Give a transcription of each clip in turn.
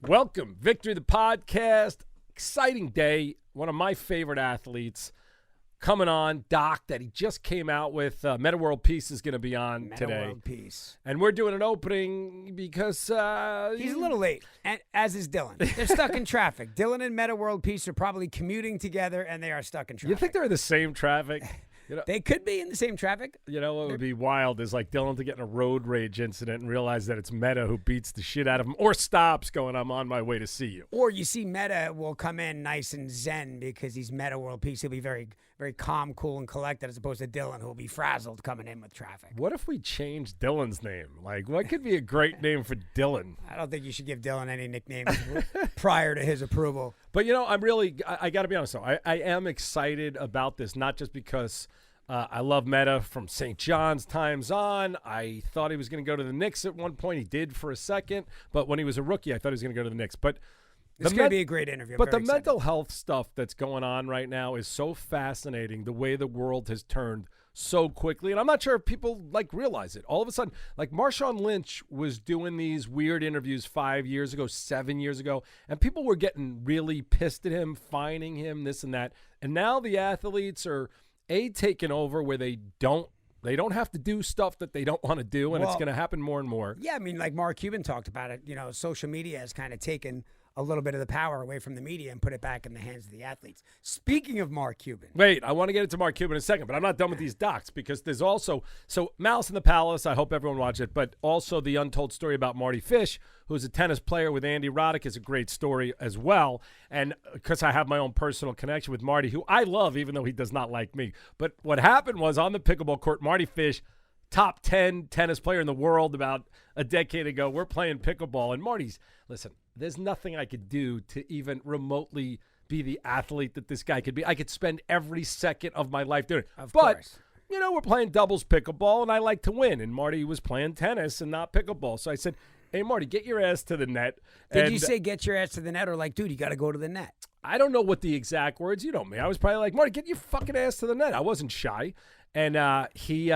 Welcome, Victory the Podcast. Exciting day. One of my favorite athletes coming on. Doc that he just came out with. Metta World Peace is going to be on Metta today. World Peace. And we're doing an opening because He's a little late, and as is Dillon. They're stuck in traffic. Dillon and Metta World Peace are probably commuting together, and they are stuck in traffic. You think they're in the same traffic? You know, they could be in the same traffic. You know what would be wild is like Dillon to get in a road rage incident and realize that it's Metta who beats the shit out of him or stops going, I'm on my way to see you. Or you see Metta will come in nice and zen because he's Metta World Peace. He'll be very, very calm, cool, and collected as opposed to Dillon who will be frazzled coming in with traffic. What if we change Dillon's name? Like, what could be a great name for Dillon? I don't think you should give Dillon any nicknames prior to his approval. But, you know, I got to be honest, though. I am excited about this, not just because I love Metta from St. John's times on. I thought he was going to go to the Knicks at one point. He did for a second. But when he was a rookie, I thought he was going to go to the Knicks. But it's going to be a great interview. But the mental health stuff that's going on right now is so fascinating, the way the world has turned so quickly. And I'm not sure if people, realize it. All of a sudden, Marshawn Lynch was doing these weird interviews 5 years ago, 7 years ago, and people were getting really pissed at him, fining him, this and that. And now the athletes are taken over where they don't have to do stuff that they don't want to do, and it's going to happen more and more. Yeah, I mean, like Mark Cuban talked about it. You know, social media has kind of taken a little bit of the power away from the media and put it back in the hands of the athletes. Speaking of Mark Cuban. Wait, I want to get into Mark Cuban in a second, but I'm not done with these docs because there's also, Malice in the Palace, I hope everyone watched it, but also the untold story about Marty Fish, who's a tennis player with Andy Roddick, is a great story as well. And because I have my own personal connection with Marty, who I love, even though he does not like me. But what happened was on the pickleball court, Marty Fish, top 10 tennis player in the world about a decade ago, we're playing pickleball. And Marty's, listen, there's nothing I could do to even remotely be the athlete that this guy could be. I could spend every second of my life doing it. Of course. You know, we're playing doubles pickleball, and I like to win. And Marty was playing tennis and not pickleball. So I said, hey, Marty, get your ass to the net. Did you say get your ass to the net or like, dude, you got to go to the net? I don't know what the exact words. You know me. I was probably like, Marty, get your fucking ass to the net. I wasn't shy. And he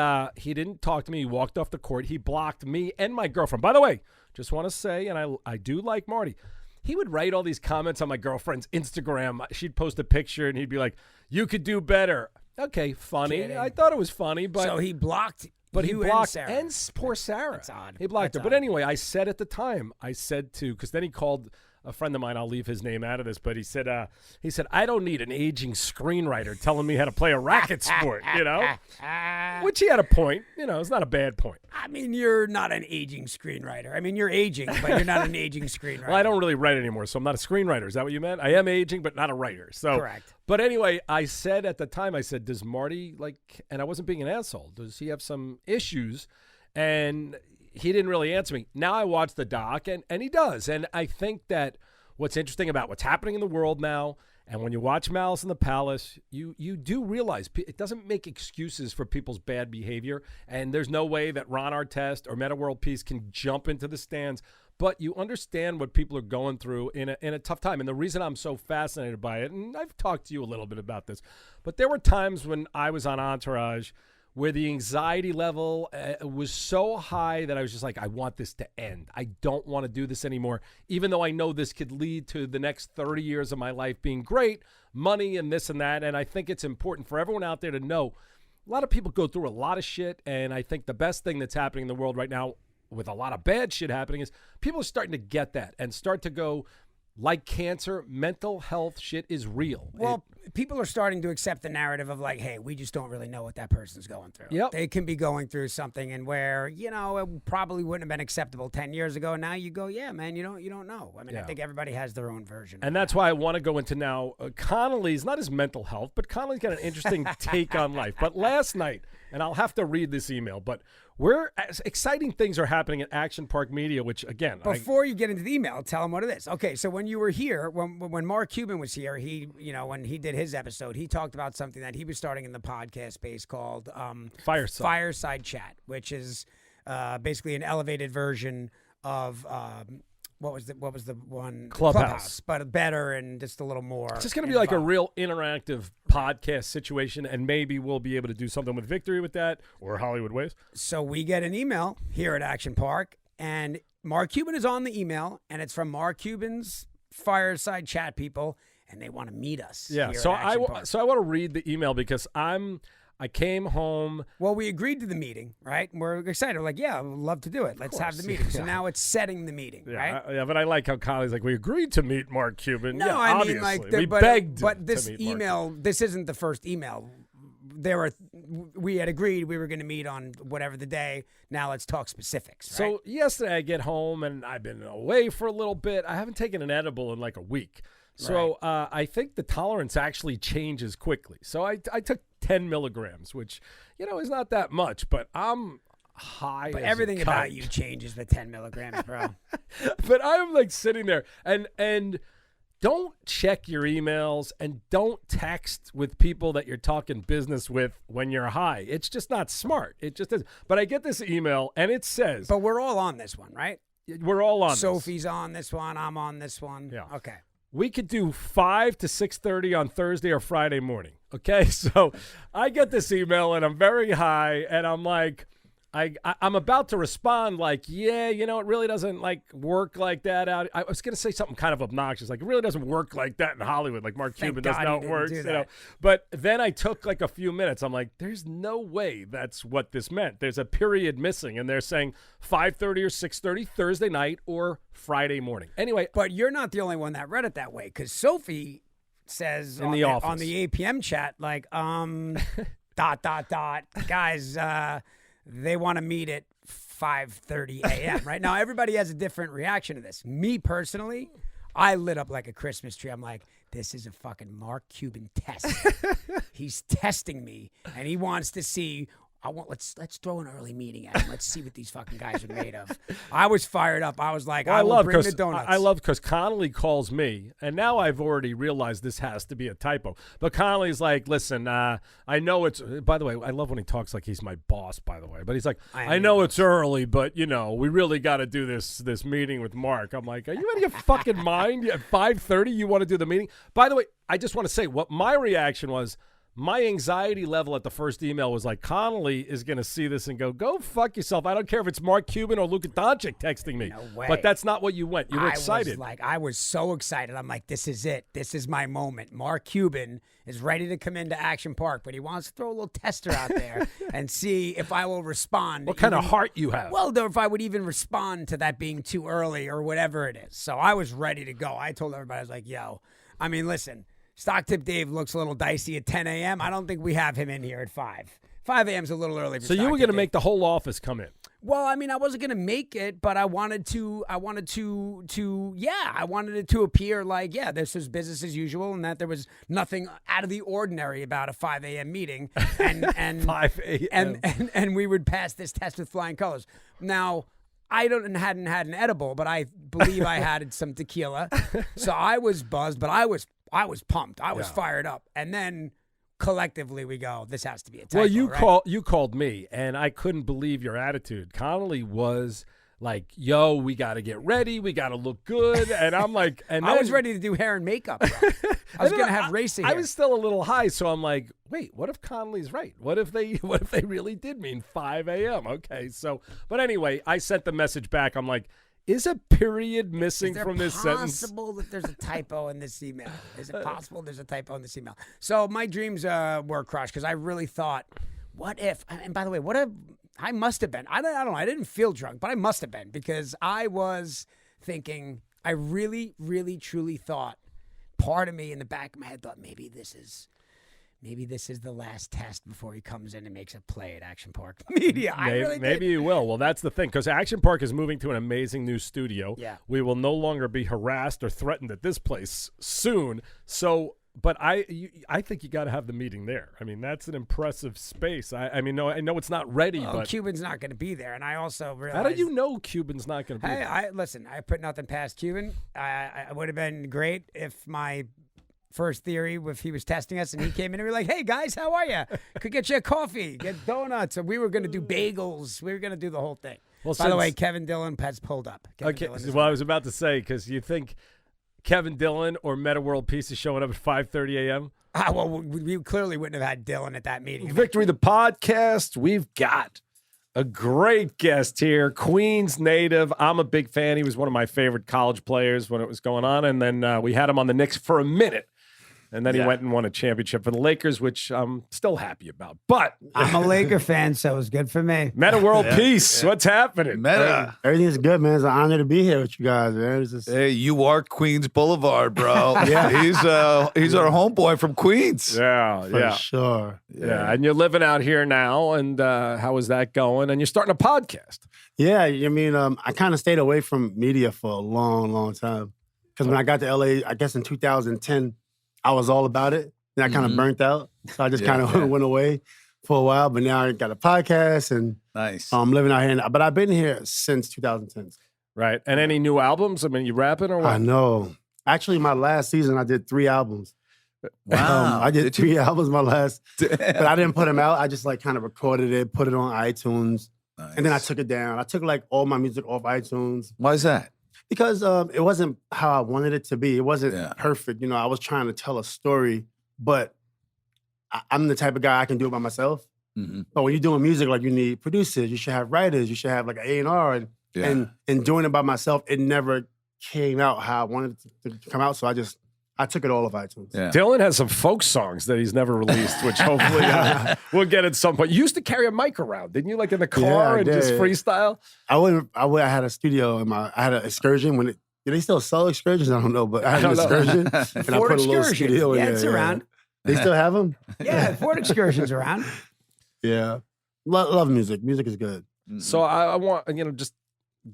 didn't talk to me. He walked off the court. He blocked me and my girlfriend. By the way, just want to say, and I do like Marty, he would write all these comments on my girlfriend's Instagram. She'd post a picture, and he'd be like, you could do better. Okay, funny. Kidding. I thought it was funny. But so he blocked But he you blocked and poor Sarah. That's odd. He blocked That's her. But odd. anyway, I said at the time, because then he called a friend of mine. I'll leave his name out of this, but he said, I don't need an aging screenwriter telling me how to play a racket sport, you know? Which he had a point. You know, it's not a bad point. I mean, you're not an aging screenwriter. I mean, you're aging, but you're not an aging screenwriter. Well, I don't really write anymore, so I'm not a screenwriter. Is that what you meant? I am aging, but not a writer. So correct. But anyway, I said at the time, does Marty, and I wasn't being an asshole, does he have some issues? And he didn't really answer me. Now I watch the doc, and he does. And I think that what's interesting about what's happening in the world now, and when you watch Malice in the Palace, you do realize it doesn't make excuses for people's bad behavior, and there's no way that Ron Artest or Metta World Peace can jump into the stands, but you understand what people are going through in a tough time. And the reason I'm so fascinated by it, and I've talked to you a little bit about this, but there were times when I was on Entourage where the anxiety level was so high that I was just like, I want this to end. I don't want to do this anymore, even though I know this could lead to the next 30 years of my life being great, money and this and that. And I think it's important for everyone out there to know a lot of people go through a lot of shit. And I think the best thing that's happening in the world right now with a lot of bad shit happening is people are starting to get that and start to go, like cancer, mental health shit is real. Well, people are starting to accept the narrative of like, hey, we just don't really know what that person's going through. Yep. They can be going through something and where, you know, it probably wouldn't have been acceptable 10 years ago. Now you go, yeah, man, you don't know. I mean, I think everybody has their own version. And that's why I want to go into now Connolly's, not his mental health, but Connolly's got an interesting take on life. But last night, and I'll have to read this email, but exciting things are happening at Action Park Media, which, again... Before you get into the email, tell them what it is. Okay, so when you were here, when Mark Cuban was here, when he did his episode, he talked about something that he was starting in the podcast space called Fireside Chat, which is basically an elevated version of... What was the one? Clubhouse, but better and just a little more. It's just going to be like a real interactive podcast situation, and maybe we'll be able to do something with Victory with that or Hollywood Ways. So we get an email here at Action Park, and Mark Cuban is on the email, and it's from Mark Cuban's fireside chat people, and they want to meet us. Yeah, so I want to read the email because I came home. Well, we agreed to the meeting, right? We're excited. We're like, yeah, I would love to do it. Let's have the meeting. So now it's setting the meeting, right? Yeah, but I like how Connolly's like, we agreed to meet Mark Cuban. No, yeah, I obviously. mean, like, we begged but this to meet email, this isn't the first email. We had agreed we were going to meet on whatever the day. Now let's talk specifics. Right? So yesterday I get home and I've been away for a little bit. I haven't taken an edible in like a week. So I think the tolerance actually changes quickly. So I took 10 milligrams, which, is not that much, but I'm high. But as everything a about kite. you changes with 10 milligrams, bro. But I'm like sitting there and don't check your emails and don't text with people that you're talking business with when you're high. It's just not smart. It just is. But I get this email and it says. But we're all on this one, right? We're all on Sophie's on this one. I'm on this one. Yeah. Okay. We could do 5 to 6:30 on Thursday or Friday morning. Okay, so I get this email and I'm very high and I'm like, I'm about to respond like, yeah, it really doesn't like work like that out. I was gonna say something kind of obnoxious, like it really doesn't work like that in Hollywood, like Mark Cuban. That's how it works, But then I took like a few minutes. I'm like, there's no way that's what this meant. There's a period missing, and they're saying 5:30 or 6:30 Thursday night or Friday morning. Anyway, but you're not the only one that read it that way, because Sophie says in the office on the APM chat, like, guys, they want to meet at 5:30 a.m. Right now, everybody has a different reaction to this. Me personally, I lit up like a Christmas tree. I'm like, this is a fucking Mark Cuban test. He's testing me, and he wants to see. Let's throw an early meeting at him. Let's see what these fucking guys are made of. I was fired up. I was like, I will bring the donuts. I love because Connolly calls me, and now I've already realized this has to be a typo. But Connolly's like, listen, I know it's. By the way, I love when he talks like he's my boss. By the way, but he's like, I know it's early, but we really got to do this meeting with Mark. I'm like, are you out of your fucking mind? At 5:30, you want to do the meeting? By the way, I just want to say what my reaction was. My anxiety level at the first email was like, Connolly is going to see this and go fuck yourself. I don't care if it's Mark Cuban or Luka Doncic texting me. No way. But that's not what you went. You were excited. I was so excited. I'm like, this is it. This is my moment. Mark Cuban is ready to come into Action Park, but he wants to throw a little tester out there and see if I will respond. What kind of heart you have. Well, if I would even respond to that being too early or whatever it is. So I was ready to go. I told everybody, I was like, listen. Stock Tip Dave looks a little dicey at 10 a.m. I don't think we have him in here at 5. 5 a.m. is a little early for So you were going to make the whole office come in? Well, I mean, I wasn't going to make it, but I wanted it to appear like, this is business as usual and that there was nothing out of the ordinary about a 5 a.m. meeting. And 5 a.m. And we would pass this test with flying colors. Now, I hadn't had an edible, but I believe I had some tequila. So I was buzzed, but I was pumped. I was fired up. And then collectively we go, this has to be a typo. Well, you called me, and I couldn't believe your attitude. Connolly was like, yo, we got to get ready. We got to look good. And I'm like, and I was ready to do hair and makeup, bro. I was going to have racing hair. I was still a little high, so I'm like, wait, what if Connolly's right? What if they really did mean 5 a.m.? Okay, so, but anyway, I sent the message back. I'm like, is a period missing from this sentence? Is it possible that there's a typo in this email? Is it possible there's a typo in this email? So my dreams were crushed because I really thought, what if, and by the way, what if, I must have been, I don't know, I didn't feel drunk, but I must have been because I was thinking, I really, really, truly thought, part of me in the back of my head thought maybe this is the last test before he comes in and makes a play at Action Park Media. Maybe you will. Well, that's the thing, because Action Park is moving to an amazing new studio. Yeah. We will no longer be harassed or threatened at this place soon. So, but I think you got to have the meeting there. I mean, that's an impressive space. I know it's not ready, but Cuban's not going to be there, and I also realized. How do you know Cuban's not going to be there? Listen, I put nothing past Cuban. I would have been great if my first theory, if he was testing us and he came in and we were like, hey, guys, how are you? Could get you a coffee, get donuts. And we were going to do bagels. We were going to do the whole thing. Well, by the way, Kevin Dillon has pulled up. Okay, well, I was about to say, because you think Kevin Dillon or Metta World Peace is showing up at 5:30 a.m.? Well, we clearly wouldn't have had Dillon at that meeting. Victory, the podcast, we've got A great guest here, Queens native. I'm a big fan. He was one of my favorite college players when it was going on. And then we had him on the Knicks for a minute. And then he went and won a championship for the Lakers, which I'm still happy about. But I'm a Laker fan, so it was good for me. Metta World Peace. What's happening? Metta. Everything's good, man. It's an honor to be here with you guys, man. Hey, you are Queens Boulevard, bro. He's our homeboy from Queens. For sure. Yeah, and you're living out here now. And how is that going? And you're starting a podcast. Yeah, I mean, I kind of stayed away from media for a long, long time. Because when I got to LA, I guess in 2010, I was all about it. And I kind of burnt out. So I just kind of went away for a while. But now I got a podcast and I'm living out here. But I've been here since 2010. Right. And any new albums? I mean, you rapping or what? I know. Actually, my last season, I did 3 albums. Wow. I did 3 albums my last. But I didn't put them out. I just like kind of recorded it, put it on iTunes. And then I took it down. I took like all my music off iTunes. Why is that? Because it wasn't how I wanted it to be. It wasn't perfect. You know, I was trying to tell a story, but I'm the type of guy I can do it by myself. Mm-hmm. But when you're doing music, like you need producers, you should have writers, you should have like an A&R. And doing it by myself, it never came out how I wanted it to come out. So I took it all off iTunes. Yeah. Dillon has some folk songs that he's never released, which hopefully we'll get at some point. You used to carry a mic around, didn't you? Like in the car and just freestyle? I had a studio I had an excursion when do they still sell excursions? I don't know, but I had an excursion and I put a little studio in there. It's around. They still have them? Yeah, Ford Excursion's around. Yeah. Love music. Music is good. So I want, just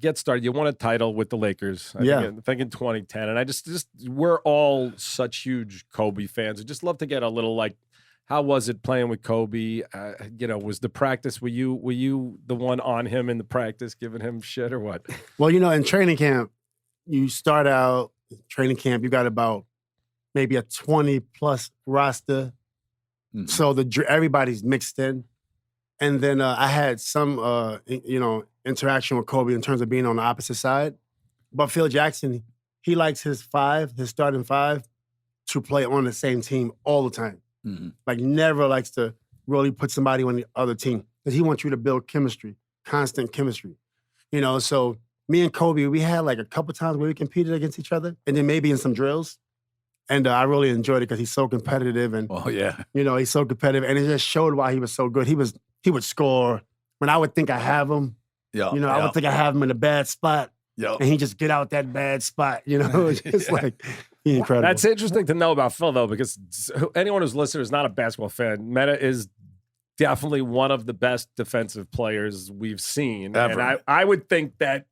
get started. You won a title with the Lakers. I think in 2010. And I just we're all such huge Kobe fans. I just love to get a little like, how was it playing with Kobe? Was the practice, were you the one on him in the practice giving him shit or what? Well, in training camp, you start out training camp, you got about maybe a 20 plus roster. Mm-hmm. So everybody's mixed in. And then I had some, interaction with Kobe in terms of being on the opposite side. But Phil Jackson, he likes his starting 5, to play on the same team all the time. Mm-hmm. Like never likes to really put somebody on the other team because he wants you to build chemistry, constant chemistry. So me and Kobe, we had like a couple times where we competed against each other and then maybe in some drills. And I really enjoyed it because he's so competitive and, he's so competitive. And it just showed why he was so good. He would score when I would think I have him. I would think I have him in a bad spot. And he just get out that bad spot. It's just like, he's incredible. That's interesting to know about Phil, though, because anyone who's listening is not a basketball fan. Metta is definitely one of the best defensive players we've seen. Ever. And I would think that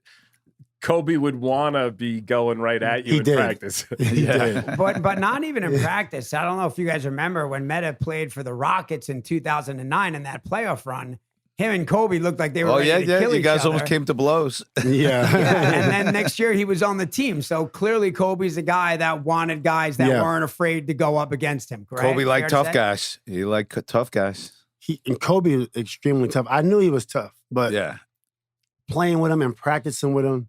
Kobe would want to be going right at you in practice. He did. But not even in practice. I don't know if you guys remember when Metta played for the Rockets in 2009 in that playoff run. Him and Kobe looked like they were ready to kill each other. You guys almost came to blows. Yeah. And then next year he was on the team. So clearly Kobe's a guy that wanted guys that weren't afraid to go up against him, correct? Kobe liked tough guys. He liked tough guys. And Kobe was extremely tough. I knew he was tough, but playing with him and practicing with him,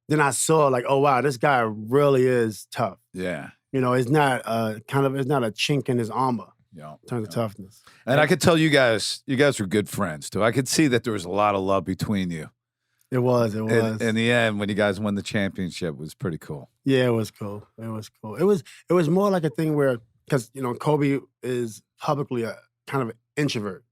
then I saw like, oh wow, this guy really is tough. Yeah. It's not it's not a chink in his armor. In terms of toughness. And I could tell you guys were good friends too. I could see that there was a lot of love between you. It was. In the end, when you guys won the championship, it was pretty cool. Yeah, it was cool. It was more like a thing where, because, Kobe is publicly a kind of an introvert,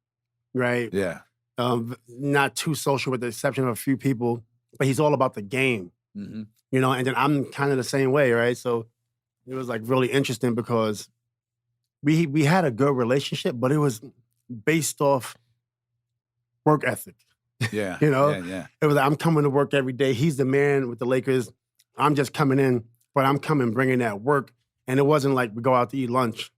right? Yeah. Not too social with the exception of a few people, but he's all about the game, mm-hmm. And then I'm kind of the same way, right? So it was like really interesting because we had a good relationship, but it was based off work ethic. Yeah. It was like, I'm coming to work every day. He's the man with the Lakers. I'm just coming in, but I'm coming bringing that work. And it wasn't like we go out to eat lunch.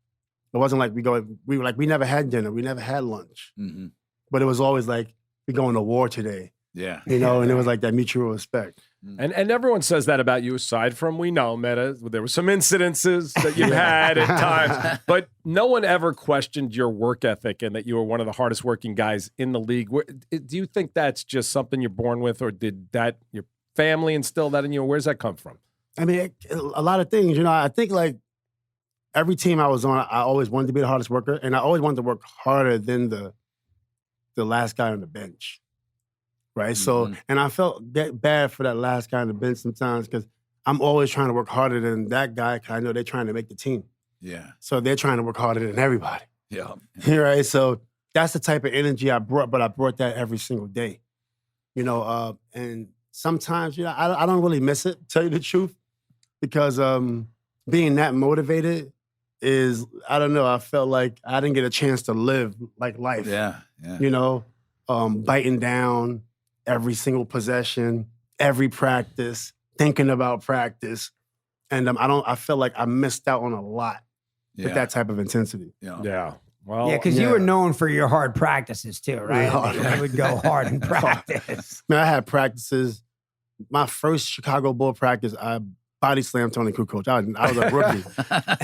It wasn't like we never had dinner. We never had lunch. Mm-hmm. But it was always like, we're going to war today. Yeah. And it was like that mutual respect. And everyone says that about you, aside from we know, Metta, there were some incidences that you've had at times, but no one ever questioned your work ethic and that you were one of the hardest working guys in the league. Do you think that's just something you're born with, or did that your family instill that in you? Or where's that come from? I mean, a lot of things. I think like every team I was on, I always wanted to be the hardest worker, and I always wanted to work harder than the last guy on the bench. right? So, and I felt bad for that last guy on the bench sometimes because I'm always trying to work harder than that guy because I know they're trying to make the team. Yeah. So they're trying to work harder than everybody. Yeah. Right? So that's the type of energy I brought, but I brought that every single day. And sometimes, I don't really miss it, tell you the truth, because being that motivated is, I don't know, I felt like I didn't get a chance to live like life. Yeah. Biting down every single possession, every practice, thinking about practice. And I felt like I missed out on a lot with that type of intensity. Yeah. Well, because you were known for your hard practices too, right? You would go hard in practice. Man, I had practices. My first Chicago Bull practice, I body slammed Tony Kukoc. I was a rookie.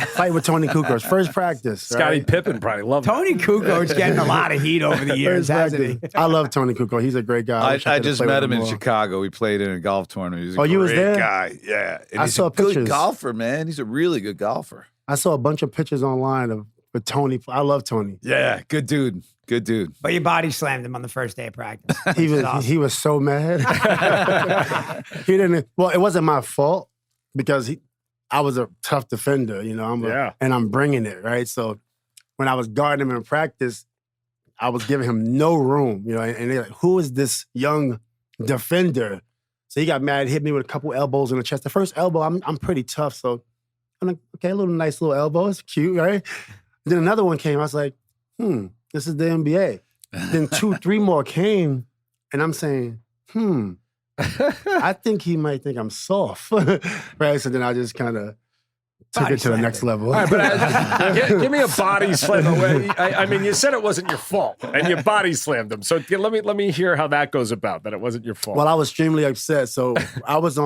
Fight with Tony Kukoc. First practice. Scottie right? Pippen probably loved Tony Kukoc getting a lot of heat over the years, hasn't he? I love Tony Kukoc. He's a great guy. I just met him in Chicago. We played in a golf tournament. He's a you was great there? guy. Yeah. And I he's saw a good pictures. golfer, man. He's a really good golfer. I saw a bunch of pictures online with Tony. I love Tony. Yeah, good dude. Good dude. But you body slammed him on the first day of practice. He was so mad. He didn't. Well, it wasn't my fault because I was a tough defender, and I'm bringing it, right? So when I was guarding him in practice, I was giving him no room, and they're like, who is this young defender? So he got mad, hit me with a couple elbows in the chest. The first elbow, I'm pretty tough, so I'm like, okay, a nice little elbow, it's cute, right? Then another one came, I was like, this is the NBA. Then 2-3 more came, and I'm saying, I think he might think I'm soft, right? So then I just kind of took it to the next level. All right, but give me a body slam. I mean, you said it wasn't your fault, and you body slammed him. So let me hear how that goes about. That it wasn't your fault. Well, I was extremely upset. So I was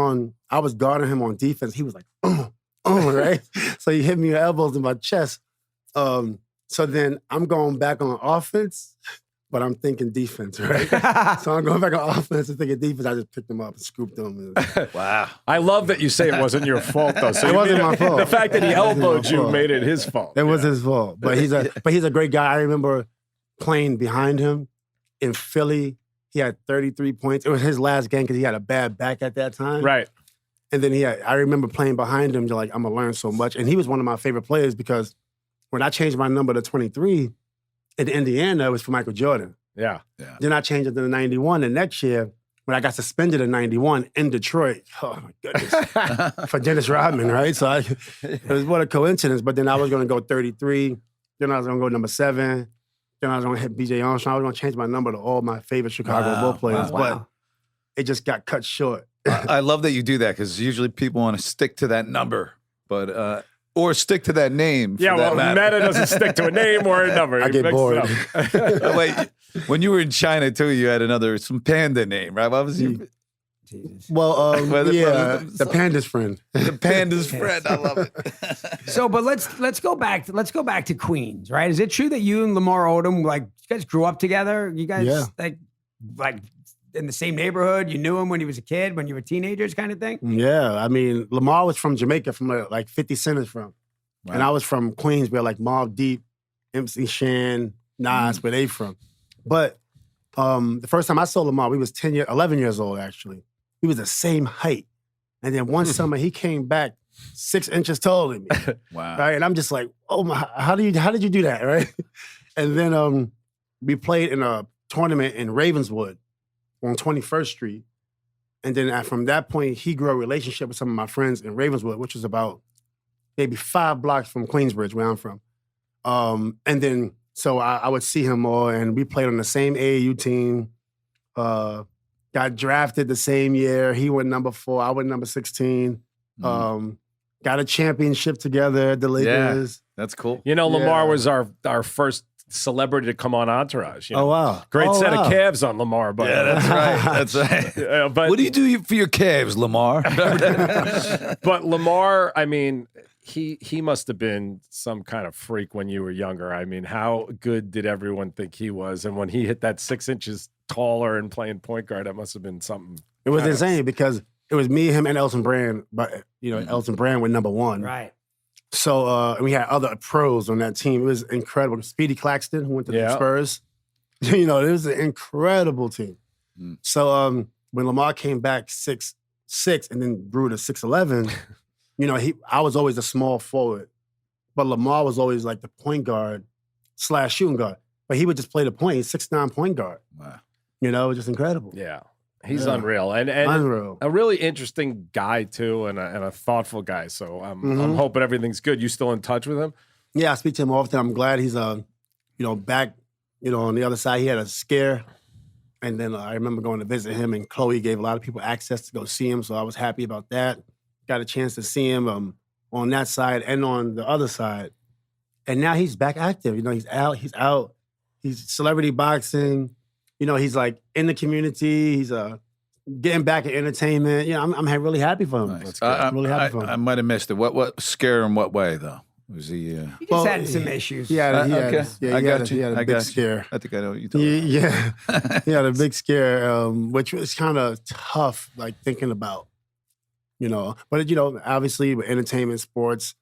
guarding him on defense. He was like, right? So he hit me with elbows in my chest. So then I'm going back on offense, but I'm thinking defense, right? So I'm going back on offense and thinking defense. I just picked him up and scooped him. Wow. I love that you say it wasn't your fault, though. So it wasn't my fault. The fact that he elbowed you made it his fault. It was his fault. But he's a great guy. I remember playing behind him in Philly. He had 33 points. It was his last game because he had a bad back at that time. Right. And then I remember playing behind him, like, I'm going to learn so much. And he was one of my favorite players because when I changed my number to 23 in Indiana, it was for Michael Jordan. Yeah. Then I changed it to the 91. And next year, when I got suspended in 91 in Detroit, oh my goodness, for Dennis Rodman, right? So it was what a coincidence. But then I was going to go 33. Then I was going to go number 7. Then I was going to hit B.J. Armstrong. I was going to change my number to all my favorite Chicago Bull players. But it just got cut short. I love that you do that because usually people want to stick to that number, but or stick to that name. Yeah, well, Metta doesn't stick to a name or a number. I get bored. Wait, when you were in China too, you had some panda name, right? What was your? Well, the panda's friend. The panda's friend. I love it. So, but let's go back to Queens, right? Is it true that you and Lamar Odom, like, you guys grew up together? You guys like in the same neighborhood? You knew him when he was a kid, when you were teenagers, kind of thing? Yeah, I mean, Lamar was from Jamaica, from like 50 Cent is from. Wow. And I was from Queens, where like Mobb Deep, MC Shan, Nas, where they from. But the first time I saw Lamar, we was 11 years old, actually. We was the same height. And then one summer, he came back 6 inches taller than me. Wow. Right? And I'm just like, oh my, how did you do that, right? And then we played in a tournament in Ravenswood on 21st Street. And then from that point, he grew a relationship with some of my friends in Ravenswood, which was about maybe 5 blocks from Queensbridge, where I'm from. And then, so I would see him more, and we played on the same AAU team. Got drafted the same year. He went number 4, I went number 16. Got a championship together at the Lakers. Yeah, that's cool. You know, Lamar was our first celebrity to come on Entourage. You know? Oh, wow. Great set of calves on Lamar. But, yeah, that's right. That's right. But, what do you do for your calves, Lamar? But Lamar, I mean, he must have been some kind of freak when you were younger. I mean, how good did everyone think he was? And when he hit that 6 inches taller and playing point guard, that must have been something. It was insane because it was me, him, and Elton Brand. But, Elton Brand went number 1. Right. So and we had other pros on that team. It was incredible. Speedy Claxton, who went to the Spurs. It was an incredible team. So when Lamar came back 6'6" and then grew to 6'11", I was always a small forward, but Lamar was always like the point guard / shooting guard. But he would just play the point. He's 6'9" point guard. Wow. It was just incredible. Yeah. He's unreal. And Unreal. a really interesting guy, too, and a thoughtful guy. So I'm hoping everything's good. You still in touch with him? Yeah, I speak to him often. I'm glad he's, back, on the other side. He had a scare. And then I remember going to visit him, and Chloe gave a lot of people access to go see him. So I was happy about that. Got a chance to see him on that side and on the other side. And now he's back active. He's out. He's celebrity boxing. He's like in the community. He's getting back at entertainment. I'm really happy for him. Nice. I'm really happy for him. I might have missed it. What scare in what way though? Was he? He just had some issues. He had Okay. I got you. He had a I big got you. scare. I think I know what you're talking about. Yeah, he had a big scare, which was kind of tough, like thinking about, But obviously with entertainment, sports,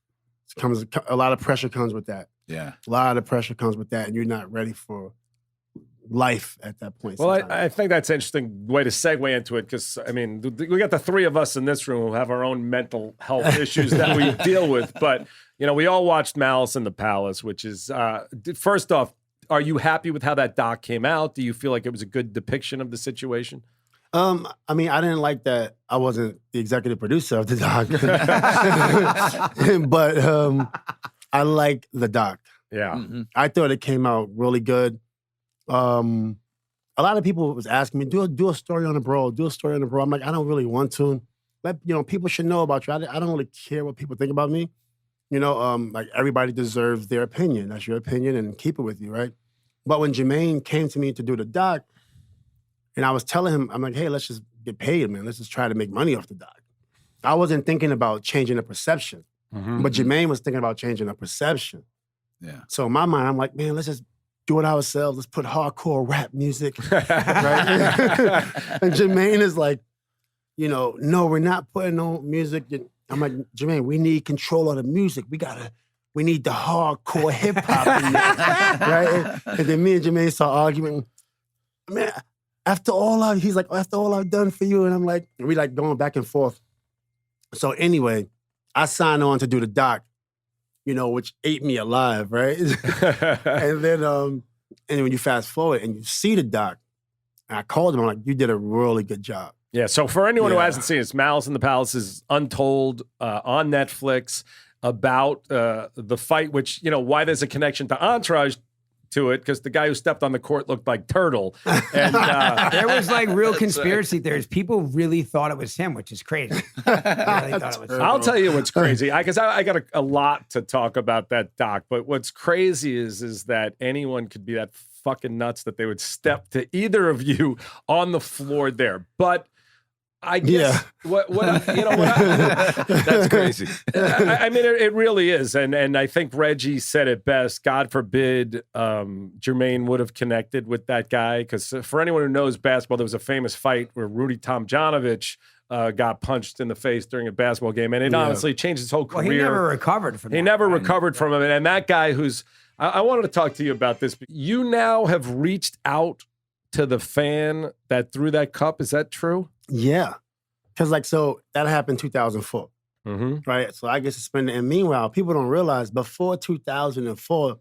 comes a lot of pressure comes with that. Yeah, A lot of pressure comes with that, and you're not ready for life at that point. Well, I think that's an interesting way to segue into it because, we got the three of us in this room who have our own mental health issues that we deal with. But, we all watched Malice in the Palace, which is, first off, are you happy with how that doc came out? Do you feel like it was a good depiction of the situation? I didn't like that I wasn't the executive producer of the doc. But I like the doc. Yeah. Mm-hmm. I thought it came out really good. A lot of people was asking me, do a story on the bro, do a story on the bro. I'm like, I don't really want to. People should know about you. I don't really care what people think about me. Like everybody deserves their opinion. That's your opinion and keep it with you, right? But when Jermaine came to me to do the doc, and I was telling him, I'm like, hey, let's just get paid, man. Let's just try to make money off the doc. I wasn't thinking about changing the perception, but Jermaine was thinking about changing the perception. Yeah. So in my mind, I'm like, man, let's just do it ourselves. Let's put hardcore rap music, right? And Jermaine is like, no, we're not putting on music. I'm like, Jermaine, we need control of the music. We need the hardcore hip hop in there, right? And then me and Jermaine start arguing. Man, after all I've done for you, and I'm like, we like going back and forth. So anyway, I signed on to do the doc, which ate me alive, right? And then, and when you fast forward and you see the doc, and I called him, I'm like, you did a really good job. Yeah, so for anyone who hasn't seen it, it's Malice in the Palace is Untold on Netflix about the fight, which, why there's a connection to Entourage to it, because the guy who stepped on the court looked like Turtle. And there was like real conspiracy theories. People really thought it was him, which is crazy. Really thought it was him. I'll tell you what's crazy, because I got a lot to talk about that doc, but what's crazy is that anyone could be that fucking nuts that they would step to either of you on the floor there. But I guess that's crazy. It really is, and I think Reggie said it best. God forbid Jermaine would have connected with that guy, because for anyone who knows basketball, there was a famous fight where Rudy Tomjanovich got punched in the face during a basketball game, and it honestly changed his whole career. Well, he never recovered from it. He never recovered from it, and that guy who's I wanted to talk to you about this. You now have reached out to the fan that threw that cup. Is that true? Yeah. Because, so that happened 2004, right? So I get suspended. And meanwhile, people don't realize before 2004,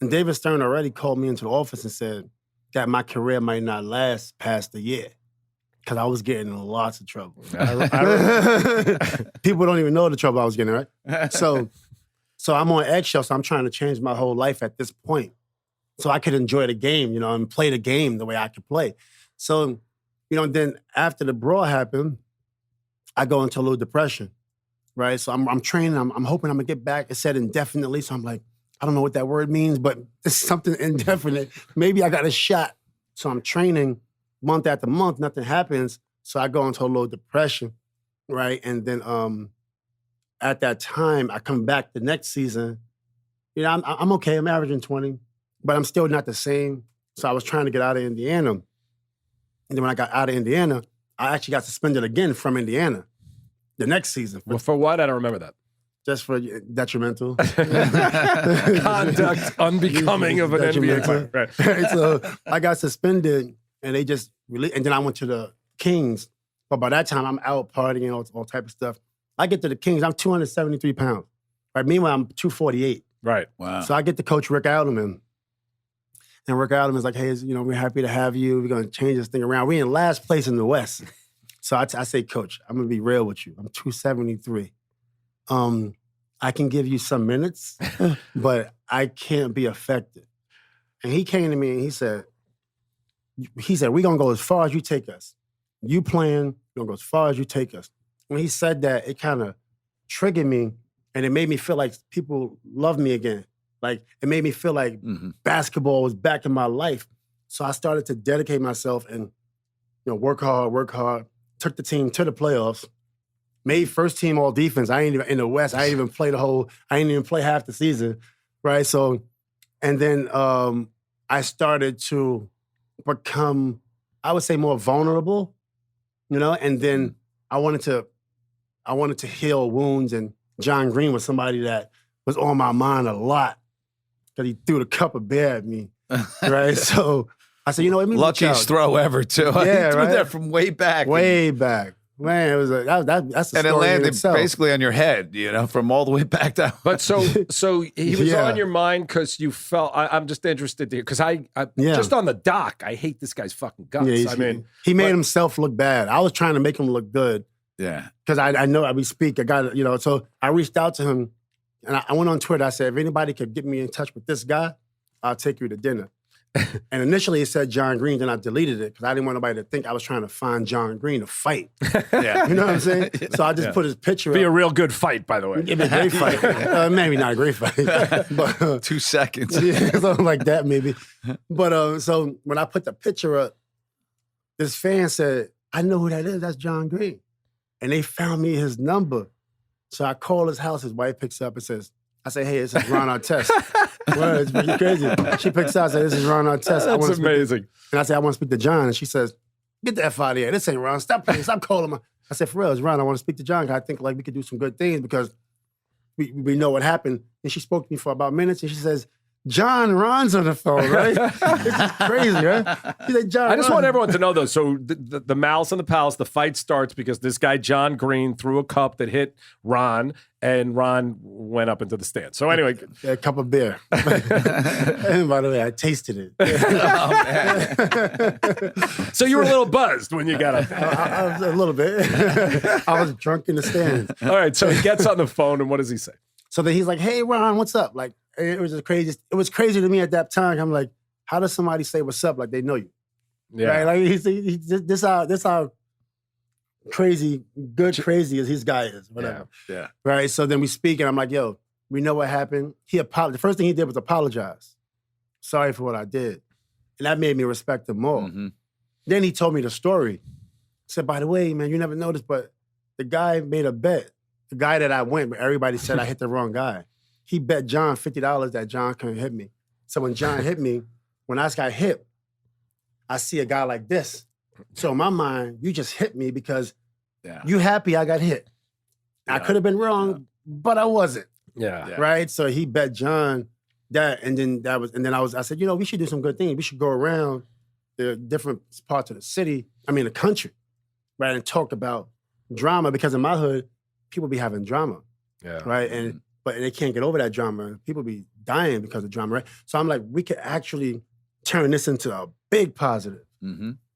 and David Stern already called me into the office and said that my career might not last past a year because I was getting in lots of trouble. People don't even know the trouble I was getting, right? So I'm on eggshells, so I'm trying to change my whole life at this point so I could enjoy the game, and play the game the way I could play. So, then after the brawl happened, I go into a little depression, right? So I'm training. I'm hoping I'm going to get back. It said indefinitely, so I'm like, I don't know what that word means, but it's something indefinite. Maybe I got a shot. So I'm training month after month. Nothing happens. So I go into a little depression, right? And then at that time, I come back the next season. I'm okay. I'm averaging 20, but I'm still not the same. So I was trying to get out of Indiana. And then when I got out of Indiana, I actually got suspended again from Indiana the next season. For what? I don't remember that. Just for detrimental. Conduct unbecoming of an NBA player. Right. So I got suspended, and they just and then I went to the Kings. But by that time, I'm out partying, all type of stuff. I get to the Kings, I'm 273 pounds. Right? Meanwhile, I'm 248. Right. Wow. So I get to coach Rick Alderman. And Rick Alderman's like, hey, we're happy to have you. We're going to change this thing around. We're in last place in the West. So I say, Coach, I'm going to be real with you. I'm 273. I can give you some minutes, but I can't be effective. And he came to me and he said, we're going to go as far as you take us. You playing, we're going to go as far as you take us. When he said that, it kind of triggered me, and it made me feel like people love me again. Like, it made me feel like basketball was back in my life. So I started to dedicate myself and, work hard. Took the team to the playoffs. Made first team all defense. I ain't even in the West. I ain't even play half the season, right? So, and then I started to become, I would say, more vulnerable, and then I wanted to heal wounds, and John Green was somebody that was on my mind a lot because he threw the cup of beer at me, right? So I said, let me luckiest throw ever, too. Yeah, he threw right? that from way back. Way back. Man, it was that's a story and it landed in itself. basically on your head, from all the way back down. But so he was on your mind because you felt. I'm just interested to because I just on the doc. I hate this guy's fucking guts. Yeah, he made himself look bad. I was trying to make him look good. Yeah, because I know we speak. I got So I reached out to him, and I went on Twitter. I said, if anybody could get me in touch with this guy, I'll take you to dinner. And initially it said John Green, then I deleted it because I didn't want nobody to think I was trying to find John Green to fight. Yeah. You know what I'm saying? So I just put his picture Be up. a real good fight, by the way. It'd be a great fight. Maybe not a great fight. But 2 seconds. Yeah, something like that maybe. But so when I put the picture up, this fan said, I know who that is. That's John Green. And they found me his number. So I call his house. His wife picks up and says, I say, hey, this is Ron Artest. Well, it's pretty crazy. She picks up and says, this is Ron Artest. That's amazing. And I say, I want to speak to John. And she says, get the F out of here. This ain't Ron. Stop calling him. I said, for real, it's Ron. I want to speak to John because I think we could do some good things because we know what happened. And she spoke to me for about minutes and she says, John Ron's on the phone, right? This is crazy, right? She's like, John I just Ron. want everyone to know, though. So the Malice and the Palace, the fight starts because this guy, John Green, threw a cup that hit Ron, and Ron went up into the stand. So anyway. A cup of beer. And by the way, I tasted it. So you were a little buzzed when you got up there. I was a little bit. I was drunk in the stands. All right, so he gets on the phone, and what does he say? So then he's like, hey, Ron, what's up? Like, it was crazy. It was crazy to me at that time. I'm like, how does somebody say what's up like they know you? Yeah. Right? Like this how crazy as his guy is. Whatever. Yeah. Right. So then we speak, and I'm like, yo, we know what happened. The first thing he did was apologize. Sorry for what I did, and that made me respect him more. Mm-hmm. Then he told me the story. Said, by the way, man, you never noticed, but the guy made a bet. The guy that I went, but everybody said I hit the wrong guy. He bet John $50 that John couldn't hit me. So when John hit me, when I got hit, I see a guy like this. So in my mind, you just hit me because you happy I got hit. Yeah. I could have been wrong, but I wasn't. Yeah. Right? So he bet John that, and then I said, we should do some good things. We should go around the different parts of the country, right, and talk about drama because in my hood, people be having drama. Yeah. Right? But they can't get over that drama. People be dying because of drama, right? So I'm like, we could actually turn this into a big positive,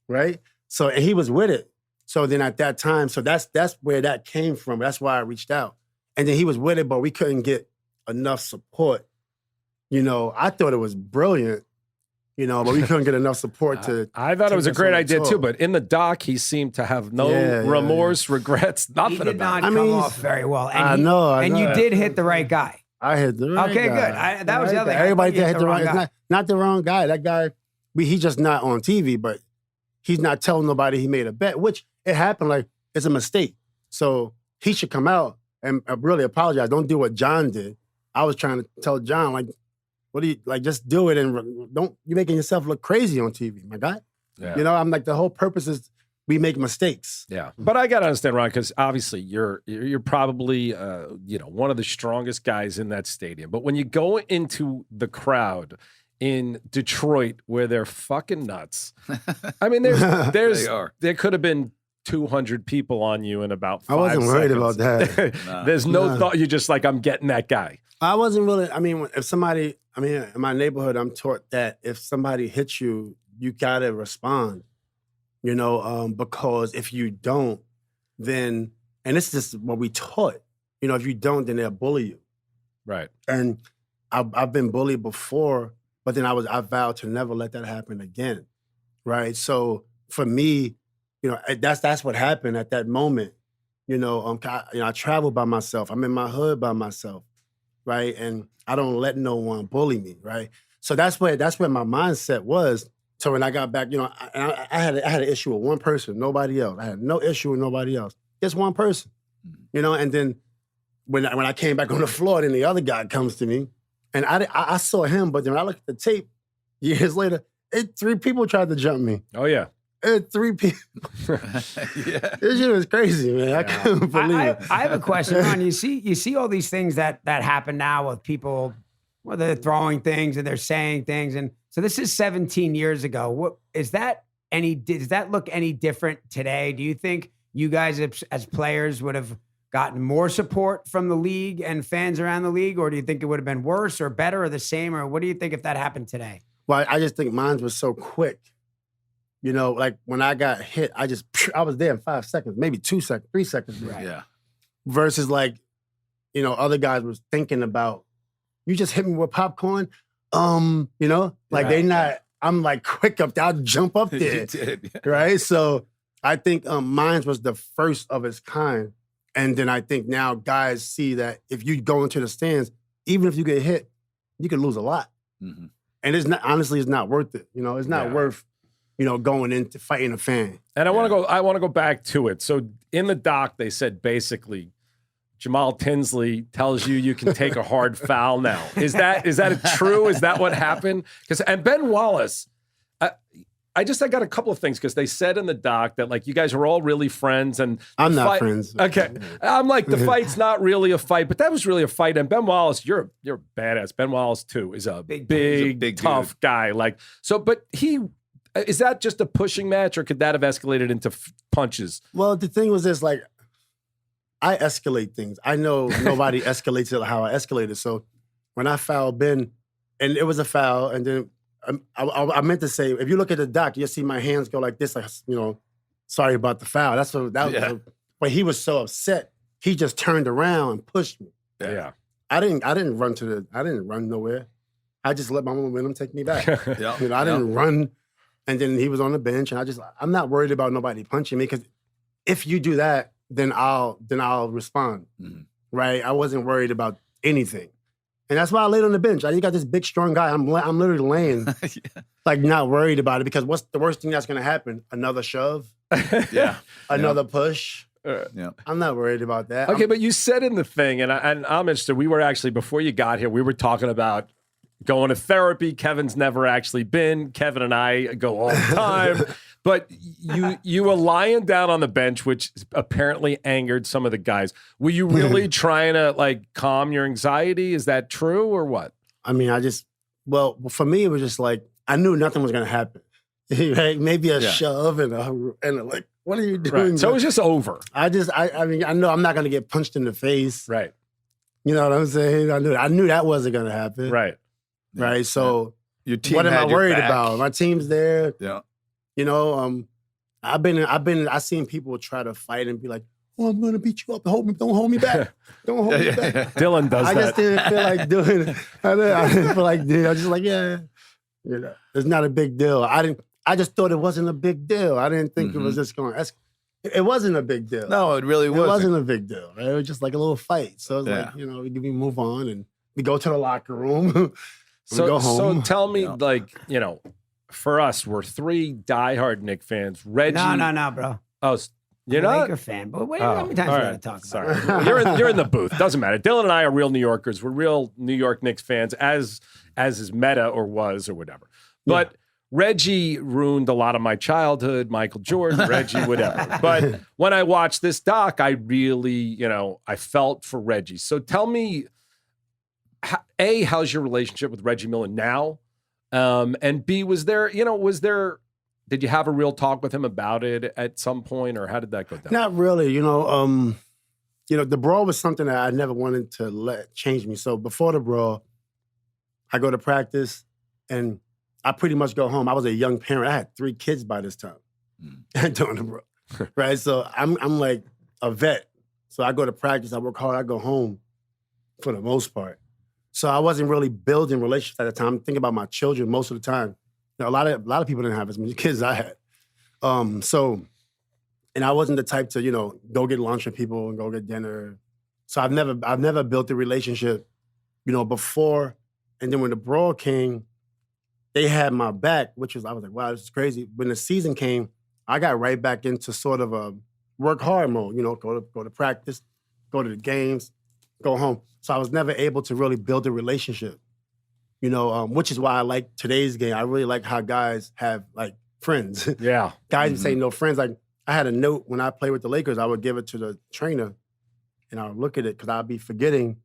right? So, and he was with it. So then at that time, so that's where that came from. That's why I reached out. And then he was with it, but we couldn't get enough support. I thought it was brilliant, but we couldn't get enough support to. I thought it was a great idea too, but in the doc, he seemed to have no remorse, regrets, nothing He did about not it. come off very well. And I know. And you did hit the right guy. I hit the right guy. Okay, good. That was the other thing. Everybody did hit the wrong guy. Not the wrong guy. That guy, he's just not on TV, but he's not telling nobody he made a bet, which it happened like it's a mistake. So he should come out and really apologize. Don't do what John did. I was trying to tell John, like, what do you, like, just do it and you're making yourself look crazy on TV, my guy. Yeah. I'm like, the whole purpose is we make mistakes. Yeah, but I got to understand, Ron, because obviously you're probably one of the strongest guys in that stadium. But when you go into the crowd, in Detroit where they're fucking nuts. I mean, there could have been 200 people on you in about 5 seconds. I wasn't worried about that. There's no thought. You're just like, I'm getting that guy. I wasn't really, I mean, in my neighborhood, I'm taught that if somebody hits you, you gotta respond, because if you don't, then, and it's just what we taught, if you don't, then they'll bully you. Right. And I've been bullied before, but then I vowed to never let that happen again. Right. So for me, that's what happened at that moment. I travel by myself. I'm in my hood by myself. Right. And I don't let no one bully me. Right. So that's where my mindset was. So when I got back, I had an issue with one person, nobody else. I had no issue with nobody else. Just one person. And then when I came back on the floor, then the other guy comes to me, and I saw him, but then when I looked at the tape years later, 3 people tried to jump me. Oh yeah. 3 people. Yeah. This shit was crazy, man. I couldn't believe it. I have a question, Ron. You see all these things that happen now with people, where they're throwing things and they're saying things, and so this is 17 years ago. What is that? Does that look any different today? Do you think you guys as players would have gotten more support from the league and fans around the league, or do you think it would have been worse or better or the same, or what do you think if that happened today? Well, I just think mine was so quick. Like when I got hit, I was there in 5 seconds, maybe 2 seconds, 3 seconds. Right. Yeah. Versus other guys was thinking about, you just hit me with popcorn, they not, I'm like quick up there, I'll jump up there. You did. Yeah. Right? So I think mine was the first of its kind. And then I think now guys see that if you go into the stands, even if you get hit, you could lose a lot. Mm-hmm. And it's not worth it. It's not worth, going into fighting a fan. And I want to go back to it. So in the doc, they said basically Jamal Tinsley tells you can take a hard foul now. Is that true? Is that what happened? And Ben Wallace, I got a couple of things because they said in the doc that you guys are all really friends and I'm not friends. Okay, I'm like the fight's not really a fight, but that was really a fight. And Ben Wallace, you're badass. Ben Wallace too is a big tough guy. But he is that just a pushing match, or could that have escalated into punches? Well, the thing was this: I escalate things. I know nobody escalates it how I escalated. So when I fouled Ben, and it was a foul, and then. I meant to say, if you look at the doc, you'll see my hands go like this, sorry about the foul. But he was so upset, he just turned around and pushed me. Yeah. I didn't run nowhere. I just let my momentum take me back. I didn't run, and then he was on the bench, and I'm not worried about nobody punching me, because if you do that, then I'll respond. Mm-hmm. Right? I wasn't worried about anything. And that's why I laid on the bench. You got this big, strong guy. I'm literally laying, not worried about it, because what's the worst thing that's going to happen? Another shove? Yeah. Another push? Yeah. I'm not worried about that. Okay, but you said in the thing, and I'm interested, we were actually, before you got here, we were talking about going to therapy. Kevin's never actually been. Kevin and I go all the time. But you were lying down on the bench, which apparently angered some of the guys. Were you really trying to calm your anxiety? Is that true or what? I mean, for me, it was just I knew nothing was going to happen. Right? Maybe a shove and what are you doing? Right. So it was just over. I know I'm not going to get punched in the face. Right. You know what I'm saying? I knew that wasn't going to happen. Right. Right. So your team what am I worried back. about? My team's there. Yeah. I've seen people try to fight and be like, "Oh, I'm gonna beat you up. Don't hold me back. Don't hold me back." Dillon does that. I just didn't feel like doing it. I didn't feel like doing it. I was just like, yeah, it's not a big deal. I just thought it wasn't a big deal. I didn't think it was just going to It wasn't a big deal. No, it really wasn't. It wasn't a big deal. Right? It was just like a little fight. So it's we move on and we go to the locker room. We go home. So tell me, for us, we're 3 diehard Knicks fans. Reggie. No, bro. Oh, you're I'm a not? Laker fan, but how many times are we going to talk about it? Sorry. You're in the booth. Doesn't matter. Dillon and I are real New Yorkers. We're real New York Knicks fans, as is Metta or was or whatever. But Reggie ruined a lot of my childhood. Michael Jordan, Reggie, whatever. But when I watched this doc, I really, I felt for Reggie. So tell me, how's your relationship with Reggie Miller now? And B, was there, did you have a real talk with him about it at some point, or how did that go down? Not really. The brawl was something that I never wanted to let change me. So before the brawl, I go to practice and I pretty much go home. I was a young parent. I had 3 kids by this time during the brawl, right? So I'm like a vet. So I go to practice, I work hard, I go home for the most part. So I wasn't really building relationships at the time. I'm thinking about my children most of the time. A lot of people didn't have as many kids as I had. And I wasn't the type to, go get lunch with people and go get dinner. So I've never built a relationship, before. And then when the brawl came, they had my back, I was like, wow, this is crazy. When the season came, I got right back into sort of a work hard mode, go to practice, go to the games, go home. So I was never able to really build a relationship, which is why I like today's game. I really like how guys have like friends. Yeah. Guys say no friends. Like I had a note when I played with the Lakers, I would give it to the trainer and I would look at it because I'll be forgetting